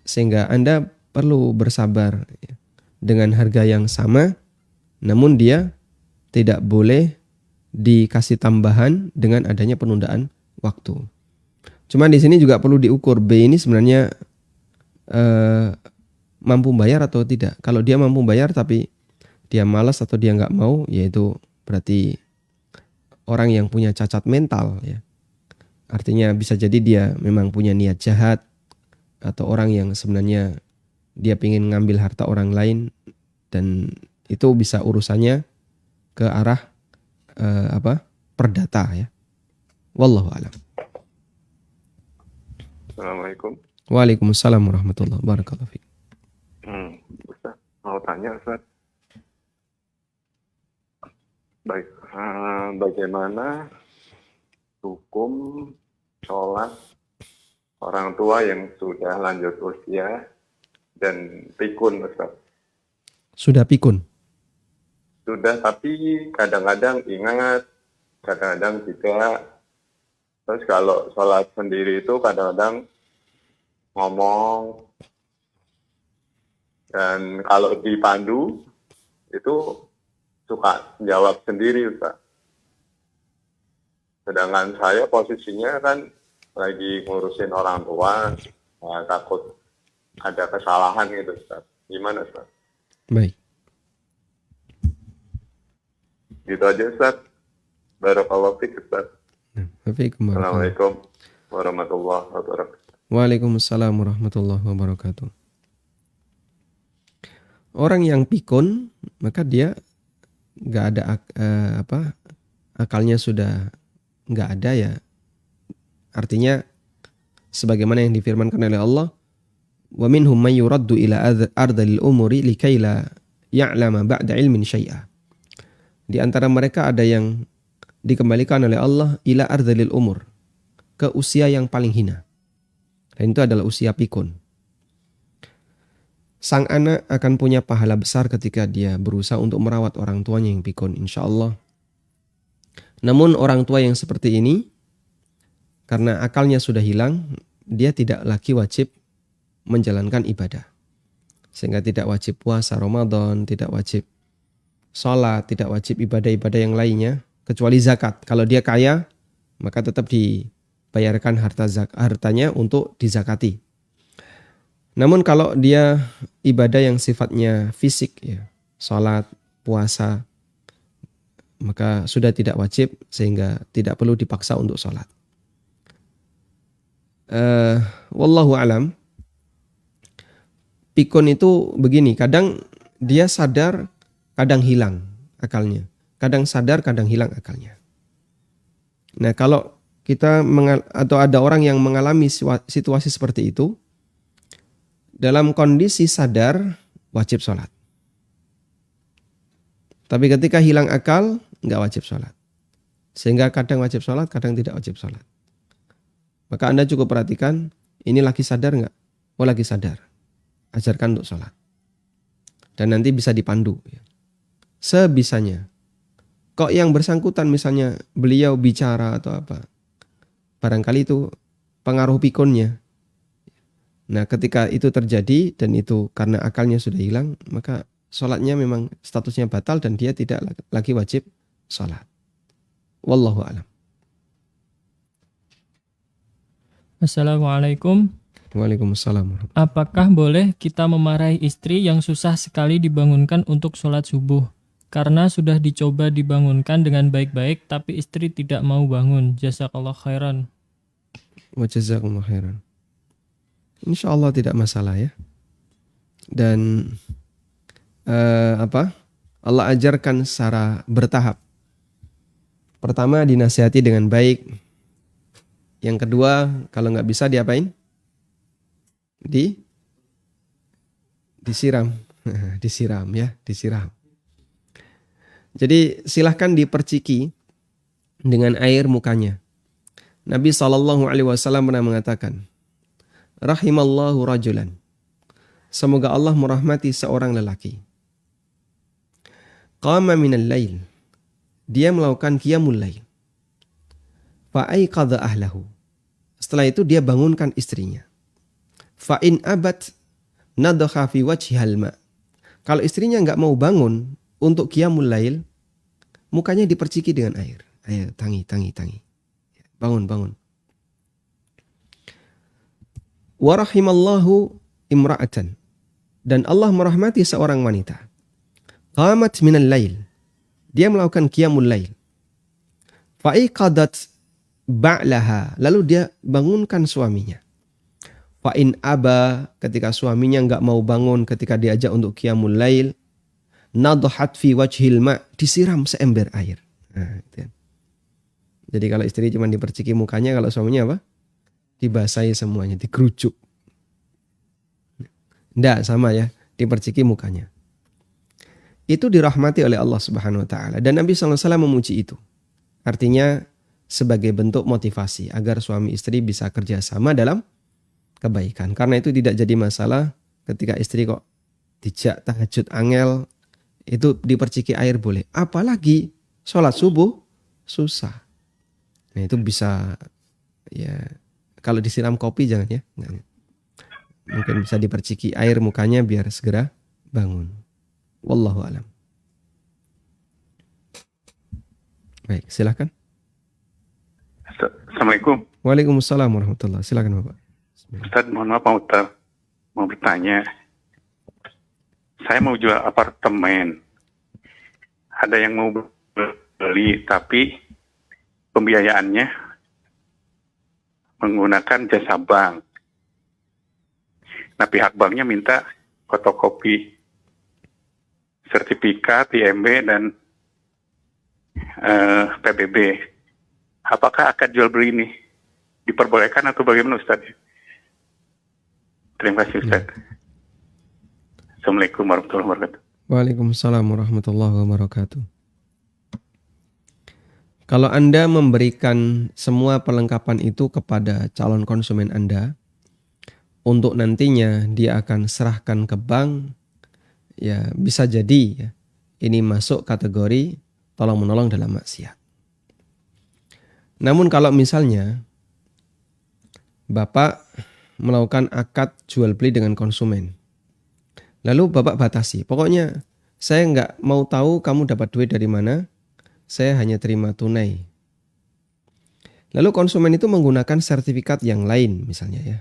sehingga Anda perlu bersabar ya, dengan harga yang sama, namun dia tidak boleh dikasih tambahan dengan adanya penundaan waktu. Cuma di sini juga perlu diukur B ini sebenarnya mampu bayar atau tidak. Kalau dia mampu bayar tapi dia malas atau dia nggak mau, yaitu berarti orang yang punya cacat mental ya. Artinya bisa jadi dia memang punya niat jahat, atau orang yang sebenarnya dia ingin ngambil harta orang lain, dan itu bisa urusannya ke arah perdata ya. Wallahu a'lam. Assalamualaikum. Waalaikumsalam warahmatullahi wabarakatuh. Ustaz, mau tanya Ustaz. Baik, bagaimana hukum sholat orang tua yang sudah lanjut usia dan pikun Ustaz? Sudah pikun? Sudah, tapi kadang-kadang ingat, kadang-kadang tidak. Terus kalau sholat sendiri itu kadang-kadang ngomong, dan kalau dipandu itu suka jawab sendiri Ustaz. Sedangkan saya posisinya kan lagi ngurusin orang tua, takut ada kesalahan gitu Ustaz. Gimana Ustaz? Baik. Gitu aja Ustaz. Barakallahu fiik Ustaz. Assalamualaikum warahmatullahi wabarakatuh. Waalaikumsalam warahmatullahi wabarakatuh. Orang yang pikun, maka dia nggak ada akalnya sudah nggak ada ya. Artinya sebagaimana yang difirmankan oleh Allah, wa minhum may yuraddu ila ardhil umuri likay la ya'lama ba'da ilmin syai'a. Di antara mereka ada yang dikembalikan oleh Allah ila ardhil umur, ke usia yang paling hina. Dan itu adalah usia pikun. sang anak akan punya pahala besar ketika dia berusaha untuk merawat orang tuanya yang pikun, insya Allah. Namun orang tua yang seperti ini, karena akalnya sudah hilang, dia tidak lagi wajib menjalankan ibadah. Sehingga tidak wajib puasa Ramadan, tidak wajib sholat, tidak wajib ibadah-ibadah yang lainnya, kecuali zakat. Kalau dia kaya, maka tetap dibayarkan hartanya untuk dizakati. Namun kalau dia ibadah yang sifatnya fisik, ya, sholat, puasa, maka sudah tidak wajib sehingga tidak perlu dipaksa untuk sholat. Wallahu alam. Pikun itu begini, kadang dia sadar, kadang hilang akalnya. Kadang sadar, kadang hilang akalnya. Nah, kalau kita atau ada orang yang mengalami situasi seperti itu, dalam kondisi sadar, wajib sholat. Tapi ketika hilang akal, nggak wajib sholat. Sehingga kadang wajib sholat, kadang tidak wajib sholat. Maka Anda cukup perhatikan, ini lagi sadar nggak? Oh, lagi sadar. Ajarkan untuk sholat. Dan nanti bisa dipandu. Sebisanya. Kok yang bersangkutan misalnya beliau bicara atau apa, barangkali itu pengaruh pikunnya. Nah, ketika itu terjadi dan itu karena akalnya sudah hilang, maka sholatnya memang statusnya batal dan dia tidak lagi wajib sholat. Wallahu a'lam. Assalamualaikum. Waalaikumsalam. Apakah boleh kita memarahi istri yang susah sekali dibangunkan untuk sholat subuh? Karena sudah dicoba dibangunkan dengan baik-baik, tapi istri tidak mau bangun. Jazakallah khairan. Wa jazakumullah khairan. Insya Allah tidak masalah ya. Dan Allah ajarkan secara bertahap. Pertama dinasihati dengan baik. Yang kedua kalau nggak bisa diapain? Disiram. Disiram ya, disiram. Jadi silahkan diperciki dengan air mukanya. Nabi SAW pernah mengatakan, rahimallahu rajulan. Semoga Allah merahmati seorang lelaki. Qama minal lail. Dia melakukan qiyamul lail. Fa'aiqadha ahlahu. Setelah itu dia bangunkan istrinya. Fa'in abad nadakha fi wajhihal ma. Kalau istrinya enggak mau bangun untuk qiyamul lail, mukanya diperciki dengan air. Ayo, tangi. Bangun. Wa rahimallahu imra'atan. Dan Allah merahmati seorang wanita. Qamat minal lail. Dia melakukan qiyamul lail. Fa'iqadat ba'laha. Lalu dia bangunkan suaminya. Fa'in aba, ketika suaminya enggak mau bangun ketika diajak untuk qiyamul lail, nadhat fi wajhil ma, disiram seember air. Nah, itu. Jadi kalau istri cuma diperciki mukanya, kalau suaminya apa? Dibasahi semuanya, dikerucuk. Enggak sama ya, diperciki mukanya. Itu dirahmati oleh Allah Subhanahu wa taala dan Nabi sallallahu alaihi wasallam memuji itu. Artinya sebagai bentuk motivasi agar suami istri bisa kerjasama dalam kebaikan. Karena itu tidak jadi masalah ketika istri kok dijak tahajud angel, itu diperciki air boleh. Apalagi sholat subuh susah. Nah itu bisa ya, kalau disiram kopi jangan ya. Mungkin bisa diperciki air mukanya biar segera bangun. Wallahu a'lam. Baik, silakan. Assalamualaikum. Waalaikumsalam warahmatullahi. Silakan Bapak. Ustaz, mohon maaf Pak Ustaz, mau bertanya. Saya mau jual apartemen. Ada yang mau beli, tapi pembiayaannya menggunakan jasa bank. Nah, pihak banknya minta fotokopi sertifikat IMB dan PBB. Apakah akad jual beli ini diperbolehkan atau bagaimana Ustaz? Terima kasih Ustaz. Assalamualaikum warahmatullahi wabarakatuh. Waalaikumsalam warahmatullahi wabarakatuh. Kalau Anda memberikan semua perlengkapan itu kepada calon konsumen Anda untuk nantinya dia akan serahkan ke bank, ya bisa jadi ya, ini masuk kategori tolong-menolong dalam maksiat. Namun kalau misalnya Bapak melakukan akad jual beli dengan konsumen, lalu Bapak batasi, pokoknya saya nggak mau tahu kamu dapat duit dari mana, saya hanya terima tunai. Lalu konsumen itu menggunakan sertifikat yang lain misalnya ya,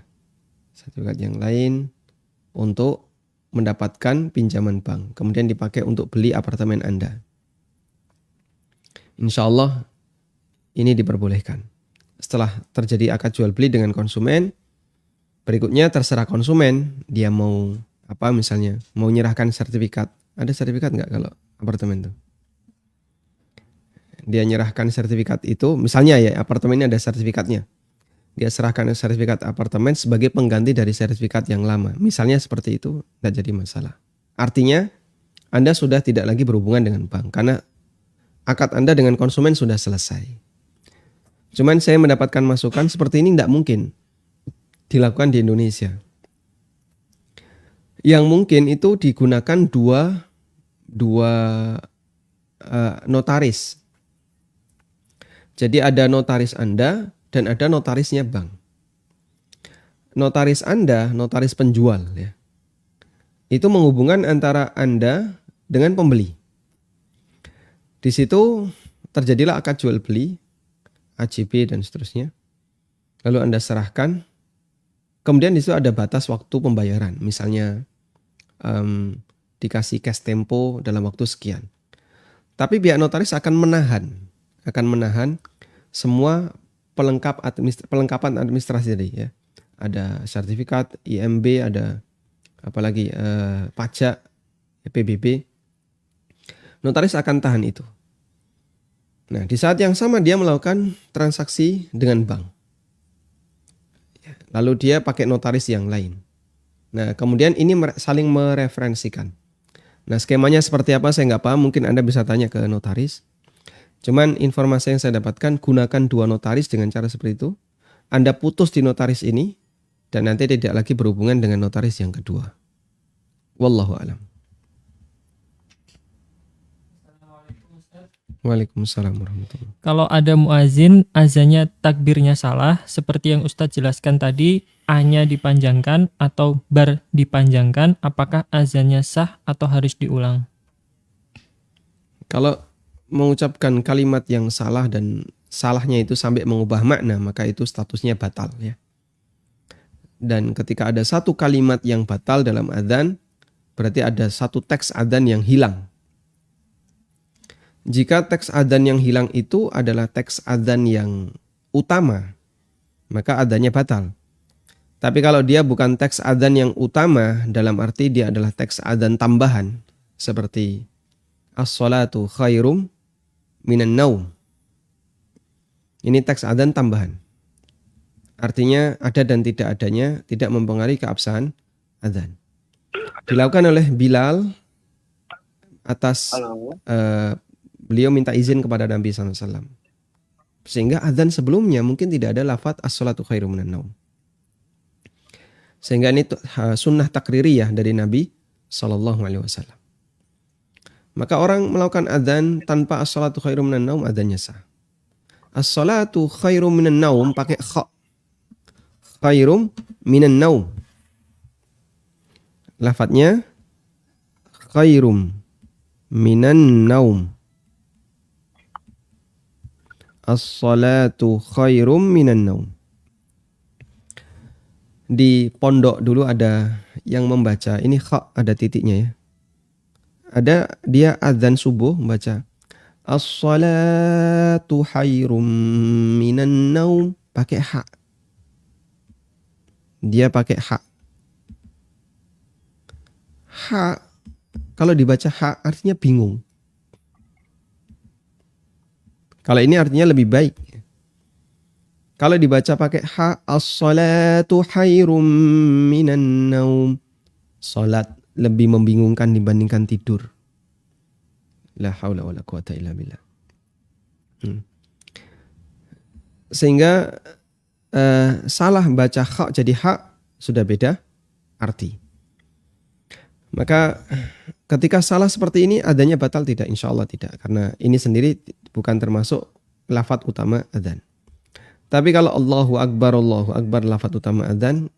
sertifikat yang lain untuk mendapatkan pinjaman bank, kemudian dipakai untuk beli apartemen Anda. Insya Allah ini diperbolehkan. Setelah terjadi akad jual beli dengan konsumen, berikutnya terserah konsumen, dia mau apa misalnya, mau menyerahkan sertifikat. Ada sertifikat nggak kalau apartemen tuh? Dia nyerahkan sertifikat itu, misalnya ya apartemennya ada sertifikatnya. Dia serahkan sertifikat apartemen sebagai pengganti dari sertifikat yang lama. Misalnya seperti itu, nggak jadi masalah. Artinya Anda sudah tidak lagi berhubungan dengan bank karena akad Anda dengan konsumen sudah selesai. Cuman saya mendapatkan masukan seperti ini tidak mungkin dilakukan di Indonesia. Yang mungkin itu digunakan dua notaris. Jadi ada notaris Anda dan ada notarisnya bank. Notaris Anda, notaris penjual ya, itu menghubungkan antara Anda dengan pembeli. Di situ terjadilah akad jual beli, AJB dan seterusnya. Lalu Anda serahkan. Kemudian di situ ada batas waktu pembayaran. Misalnya dikasih cash tempo dalam waktu sekian. Tapi pihak notaris akan menahan semua pelengkapan administrasi tadi ya. Ada sertifikat, IMB, ada apalagi pajak, PBB. Notaris akan tahan itu. Nah, di saat yang sama dia melakukan transaksi dengan bank. Lalu dia pakai notaris yang lain. Nah, kemudian ini saling mereferensikan. Nah, skemanya seperti apa saya nggak paham. Mungkin Anda bisa tanya ke notaris. Cuman informasi yang saya dapatkan, gunakan dua notaris dengan cara seperti itu. Anda putus di notaris ini dan nanti tidak lagi berhubungan dengan notaris yang kedua. Wallahu a'lam. Waalaikumsalam warahmatullahi wabarakatuh. Kalau ada muazin, azannya takbirnya salah, seperti yang Ustadz jelaskan tadi, A-nya dipanjangkan atau bar dipanjangkan, apakah azannya sah atau harus diulang? Kalau mengucapkan kalimat yang salah dan salahnya itu sampai mengubah makna, maka itu statusnya batal ya. Dan ketika ada satu kalimat yang batal dalam adzan, berarti ada satu teks adzan yang hilang. Jika teks adzan yang hilang itu adalah teks adzan yang utama, maka adzannya batal. Tapi kalau dia bukan teks adzan yang utama, dalam arti dia adalah teks adzan tambahan, seperti as-salatu khairum minan naum. Ini teks adzan tambahan. Artinya ada dan tidak adanya tidak mempengaruhi keabsahan adzan. Dilakukan oleh Bilal atas beliau minta izin kepada Nabi SAW. Sehingga adzan sebelumnya mungkin tidak ada lafaz as-salatu khairum minan naum. Sehingga ini sunnah takririyah dari Nabi SAW. Maka orang melakukan adzan tanpa as-salatu khairum minan naum, adzannya sah. As-salatu khairum minan naum pakai kha. Khairum minan naum. Lafadznya khairum minan naum. As-salatu khairum minan naum. Di pondok dulu ada yang membaca, ini kha ada titiknya ya. Ada dia azan subuh membaca as-salatu khairum minan naum pakai ha. Dia pakai ha. Ha kalau dibaca ha artinya bingung. Kalau ini artinya lebih baik. Kalau dibaca pakai ha, as-salatu khairum minan naum. Salat lebih membingungkan dibandingkan tidur. La haula wala quwata illa billah. Sehingga salah baca ha jadi ha sudah beda arti. Maka ketika salah seperti ini adanya batal tidak? Insya Allah tidak, karena ini sendiri bukan termasuk lafadz utama adzan. Tapi kalau Allahu Akbar lafadz utama adzan,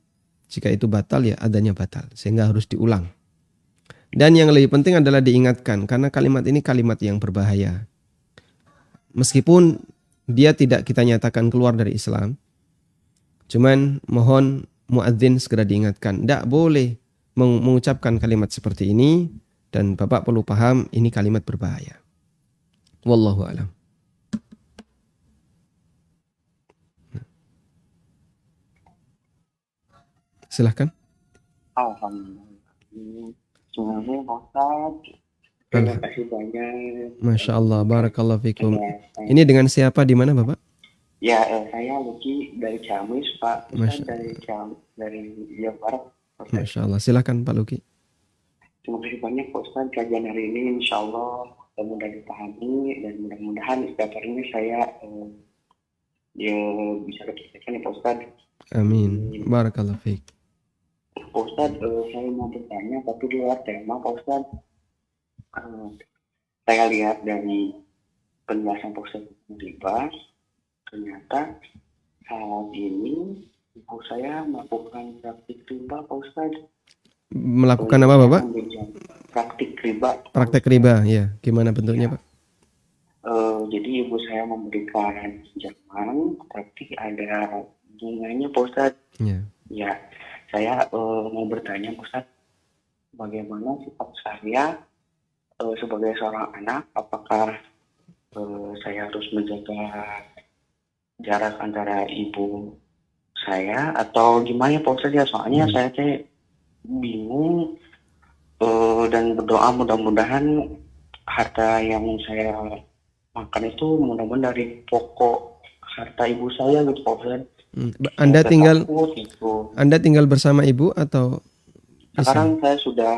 jika itu batal ya adanya batal, sehingga harus diulang. Dan yang lebih penting adalah diingatkan, karena kalimat ini kalimat yang berbahaya. Meskipun dia tidak kita nyatakan keluar dari Islam, cuman mohon muadzin segera diingatkan, tidak boleh mengucapkan kalimat seperti ini, dan Bapak perlu paham ini kalimat berbahaya. Wallahu a'lam. Silahkan. Alhamdulillah. Semuanya Ustaz. Terima kasih banyak. Masya Allah, barakallahu fikum. Ini dengan siapa, di mana Bapak? Ya, saya Luki dari Ciamis, Pak. Ustaz dari Jawa Barat. Masya Allah, silakan Pak Luki. Terima kasih banyak Pak Ustaz, kajian hari ini insya Allah mudah dipahami, dan mudah-mudahan setiap harinya saya bisa dipraktikkan ya Pak Ustaz. Amin, barakallahu fiik. Pak Ustaz, saya mau bertanya tapi di luar tema Pak Ustaz. Saya lihat dari penjelasan Pak Ustaz riba, ternyata saat ini ibu saya melakukan praktik riba Pak Ustaz. Melakukan apa Bapak? Praktik riba. Praktek riba, ya. Gimana bentuknya Pak? Jadi ibu saya memberikan pinjaman, tapi ada bunganya Pak Ustaz. Ya. Ya, saya mau bertanya Pak Ustaz, bagaimana sikap saya sebagai seorang anak? Apakah saya harus menjaga jarak antara ibu saya atau gimana Pak Ustaz ya? Soalnya saya bingung dan berdoa mudah-mudahan harta yang saya makan itu mudah-mudahan dari pokok harta ibu saya gitu Pak Ustaz. Anda tinggal bersama ibu atau sekarang saya sudah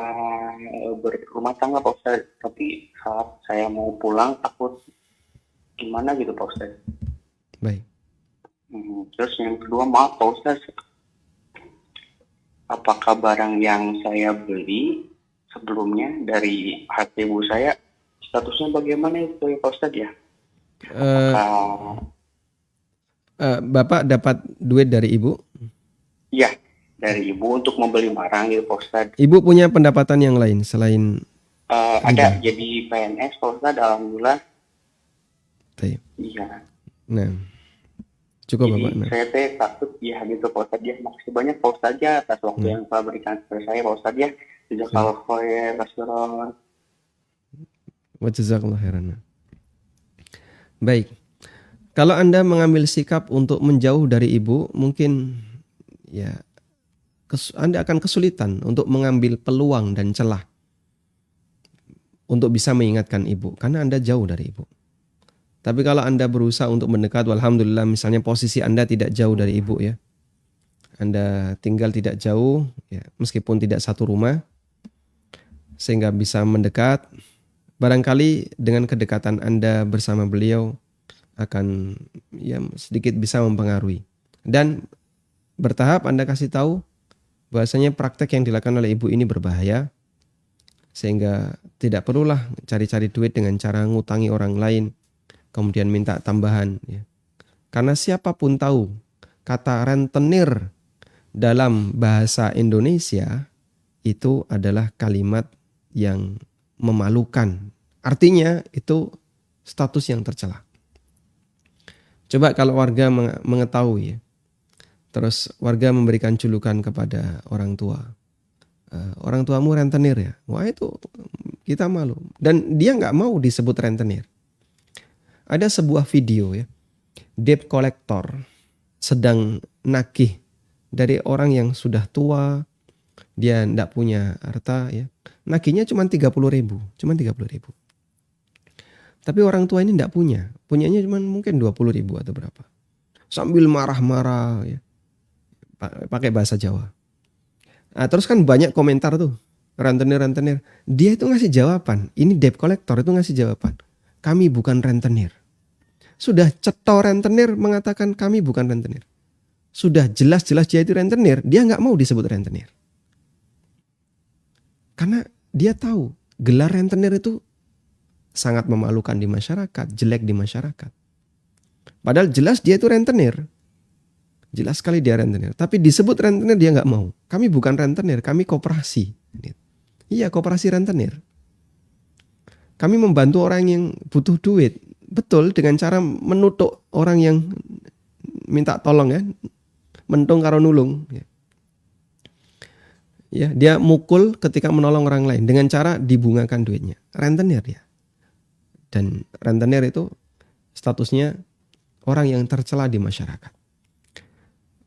berumah tangga Pak Ustaz, tapi saat saya mau pulang takut gimana gitu Pak Ustaz. Baik. Terus yang kedua, maaf Pak Ustaz, apakah barang yang saya beli sebelumnya dari hati ibu saya statusnya bagaimana itu ya Pak Ustaz ya? Bapak dapat duit dari ibu? Iya, dari ibu untuk membeli barang gitu Pak Ustaz. Ibu punya pendapatan yang lain selain ada jadi PNS Pak Ustaz, alhamdulillah. Iya. Nah, cukup jadi, Bapak. Nah. Saya takut ya gitu Pak Ustaz ya. Makasih banyak Pak Ustaz ya atas waktu yang telah berikan kepada saya Pak Ustaz ya. Jazakallahu khairan. Wa jazakallahu khairan. Baik. Kalau Anda mengambil sikap untuk menjauh dari ibu, mungkin ya Anda akan kesulitan untuk mengambil peluang dan celah untuk bisa mengingatkan ibu, karena Anda jauh dari ibu. Tapi kalau Anda berusaha untuk mendekat, alhamdulillah misalnya posisi Anda tidak jauh dari ibu ya. Anda tinggal tidak jauh, ya, meskipun tidak satu rumah, sehingga bisa mendekat. Barangkali dengan kedekatan Anda bersama beliau akan ya sedikit bisa mempengaruhi. Dan bertahap Anda kasih tahu bahwasanya praktek yang dilakukan oleh ibu ini berbahaya, sehingga tidak perlulah cari-cari duit dengan cara ngutangi orang lain kemudian minta tambahan ya. Karena siapapun tahu kata rentenir dalam bahasa Indonesia itu adalah kalimat yang memalukan. Artinya itu status yang tercela. Coba kalau warga mengetahui ya, terus warga memberikan julukan kepada orang tua. Orang tuamu rentenir ya. Wah itu kita malu. Dan dia nggak mau disebut rentenir. Ada sebuah video ya, debt collector sedang nagih dari orang yang sudah tua, dia nggak punya harta ya. Nagihnya cuma 30.000, cuma 30.000. Tapi orang tua ini nggak punya, punyanya cuma mungkin 20.000 atau berapa. Sambil marah-marah ya, pakai bahasa Jawa. Nah, terus kan banyak komentar tuh, rentenir. Dia itu ngasih jawaban, ini debt collector itu ngasih jawaban, kami bukan rentenir. Sudah ceto rentenir mengatakan kami bukan rentenir. sudah jelas-jelas dia itu rentenir, dia nggak mau disebut rentenir. Karena dia tahu gelar rentenir itu sangat memalukan di masyarakat, jelek di masyarakat. Padahal jelas dia itu rentenir. Jelas sekali dia rentenir. Tapi disebut rentenir dia nggak mau. Kami bukan rentenir, kami koperasi. Iya, koperasi rentenir. Kami membantu orang yang butuh duit. Betul, dengan cara menutuk orang yang minta tolong ya. Mentung karo nulung. Ya, dia mukul ketika menolong orang lain dengan cara dibungakan duitnya. Rentenir dia. Dan rentenir itu statusnya orang yang tercela di masyarakat.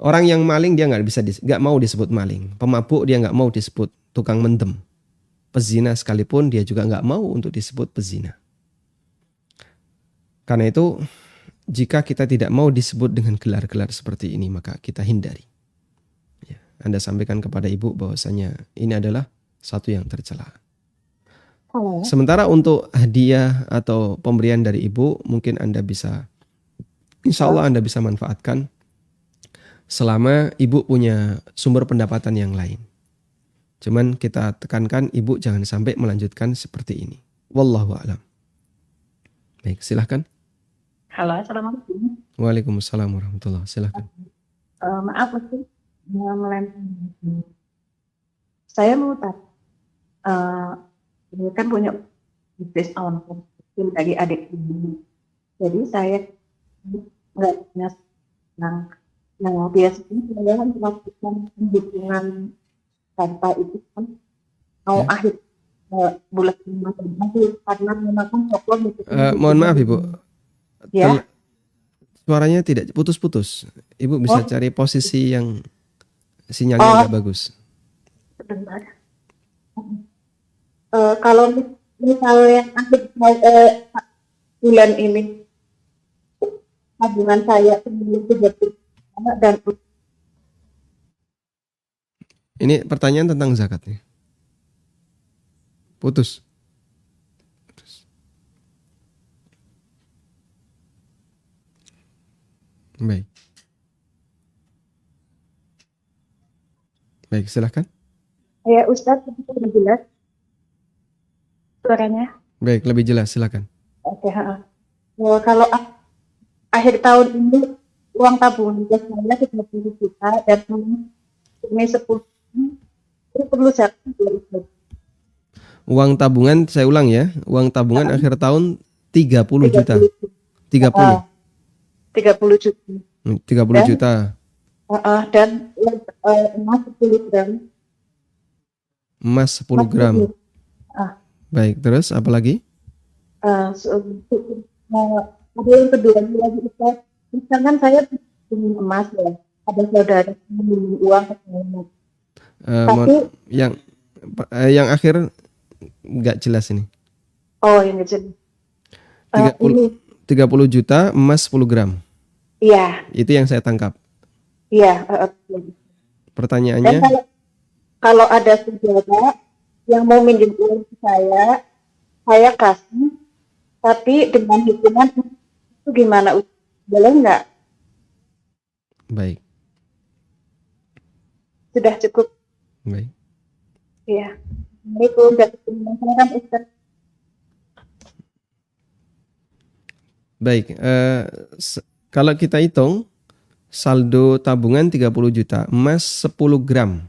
Orang yang maling dia nggak mau disebut maling. Pemabuk dia nggak mau disebut tukang mendem. Pezina sekalipun dia juga nggak mau untuk disebut pezina. Karena itu jika kita tidak mau disebut dengan gelar-gelar seperti ini maka kita hindari. Ya, Anda sampaikan kepada ibu bahwasanya ini adalah satu yang tercela. Sementara untuk hadiah atau pemberian dari ibu mungkin Anda bisa, insya Allah Anda bisa manfaatkan selama ibu punya sumber pendapatan yang lain. Cuman kita tekankan ibu jangan sampai melanjutkan seperti ini. Wallahu a'lam. Baik, silahkan. Halo, assalamualaikum. Waalaikumsalam warahmatullahi. Silahkan. Maaf, Ustaz. Saya mau tanya, ini kan punya bisnis online bagi adik ini. Jadi saya nggak punya yang biasanya saya kan melakukan penghitungan data itu kan mau akhir bulan nanti karena memang kan mohon maaf Ibu. Ya. Suaranya tidak putus-putus. Ibu bisa cari posisi yang sinyalnya agak bagus. Sebentar. Kalau misalnya akhir bulan ini tabungan saya dan ini pertanyaan tentang zakatnya. Putus. Baik. Baik, silahkan. Ya, Ustadz, lebih jelas suaranya. Baik, lebih jelas, silakan. Oke, kalau akhir tahun ini uang tabungan saya 30 juta dan ini 10 itu perlu zakat. Uang tabungan, saya ulang ya, uang tabungan akhir tahun 30 juta. 30. 30 juta. 30 juta. Dan emas 10 gram. Emas 10 gram. Baik, terus apa lagi? Ada yang kedua lagi, Ustaz. Misalkan saya punya emas ya, ada saudara yang minjem uang ke saya. Tapi yang akhir nggak jelas ini. Oh, yang nggak jelas. 30 juta emas 10 gram. Iya. Itu yang saya tangkap. Iya. Pertanyaannya. Dan kalau ada saudara yang mau minjem uang ke saya kasih, tapi dengan hitungan itu gimana? Boleh nggak? Baik. Sudah cukup. Baik. Iya. Assalamualaikum. Ustaz. Baik. Kalau kita hitung saldo tabungan 30 juta, emas 10 gram.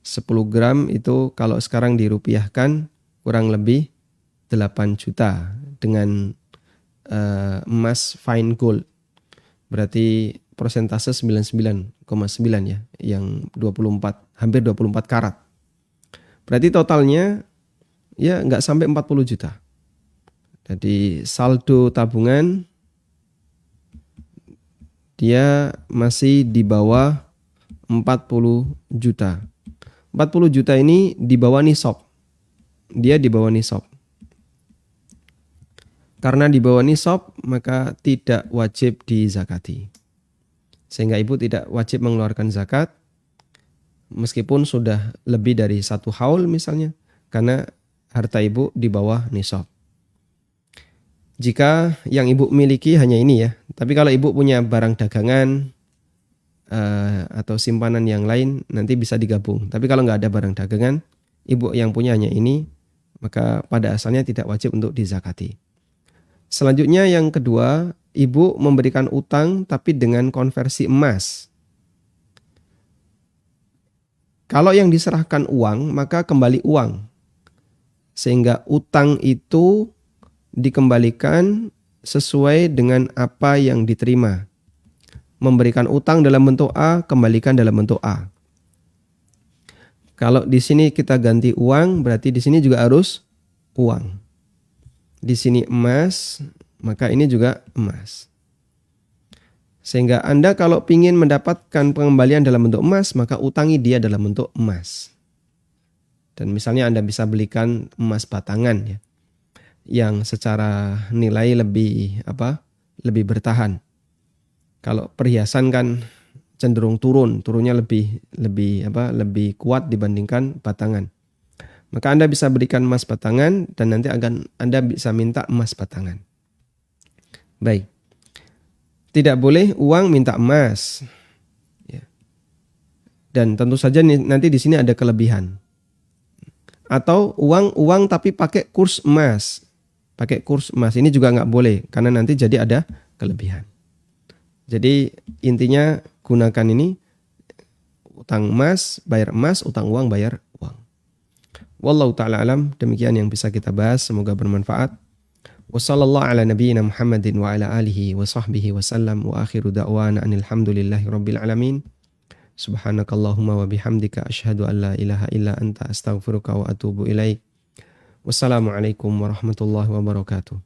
10 gram itu kalau sekarang dirupiahkan kurang lebih 8 juta dengan emas fine gold. Berarti persentase 99,9 ya, yang 24, hampir 24 karat. Berarti totalnya ya nggak sampai 40 juta. Jadi saldo tabungan dia masih di bawah 40 juta. 40 juta ini di bawah nisab. Dia di bawah nisab. Karena di bawah nisab maka tidak wajib dizakati. Sehingga ibu tidak wajib mengeluarkan zakat meskipun sudah lebih dari 1 haul misalnya, karena harta ibu di bawah nisab. Jika yang ibu miliki hanya ini ya, tapi kalau ibu punya barang dagangan atau simpanan yang lain nanti bisa digabung. Tapi kalau nggak ada barang dagangan, ibu yang punya hanya ini, maka pada asalnya tidak wajib untuk dizakati. Selanjutnya yang kedua, ibu memberikan utang tapi dengan konversi emas. Kalau yang diserahkan uang, maka kembali uang. Sehingga utang itu dikembalikan sesuai dengan apa yang diterima. Memberikan utang dalam bentuk A, kembalikan dalam bentuk A. Kalau di sini kita ganti uang, berarti di sini juga harus uang. Di sini emas, maka ini juga emas. Sehingga Anda kalau ingin mendapatkan pengembalian dalam bentuk emas, maka utangi dia dalam bentuk emas. Dan misalnya Anda bisa belikan emas batangan ya, yang secara nilai lebih bertahan. Kalau perhiasan kan cenderung turunnya lebih kuat dibandingkan batangan. Maka Anda bisa berikan emas batangan dan nanti akan Anda bisa minta emas batangan. Baik. Tidak boleh uang minta emas. Ya. Dan tentu saja nanti di sini ada kelebihan. Atau uang tapi pakai kurs emas. Pakai kurs emas ini juga nggak boleh karena nanti jadi ada kelebihan. Jadi intinya gunakan ini utang emas, bayar emas, utang uang, bayar uang. Wallahu ta'ala alam, demikian yang bisa kita bahas, semoga bermanfaat. Wassallallahu ala nabiyyina Muhammadin wa ala alihi wa sahbihi wa sallam wa akhiru da'wana anil hamdulillahi rabbil alamin. Subhanakallahumma wa bihamdika asyhadu an la ilaha illa anta astaghfiruka wa atubu ilaik. Wassalamualaikum warahmatullahi wabarakatuh.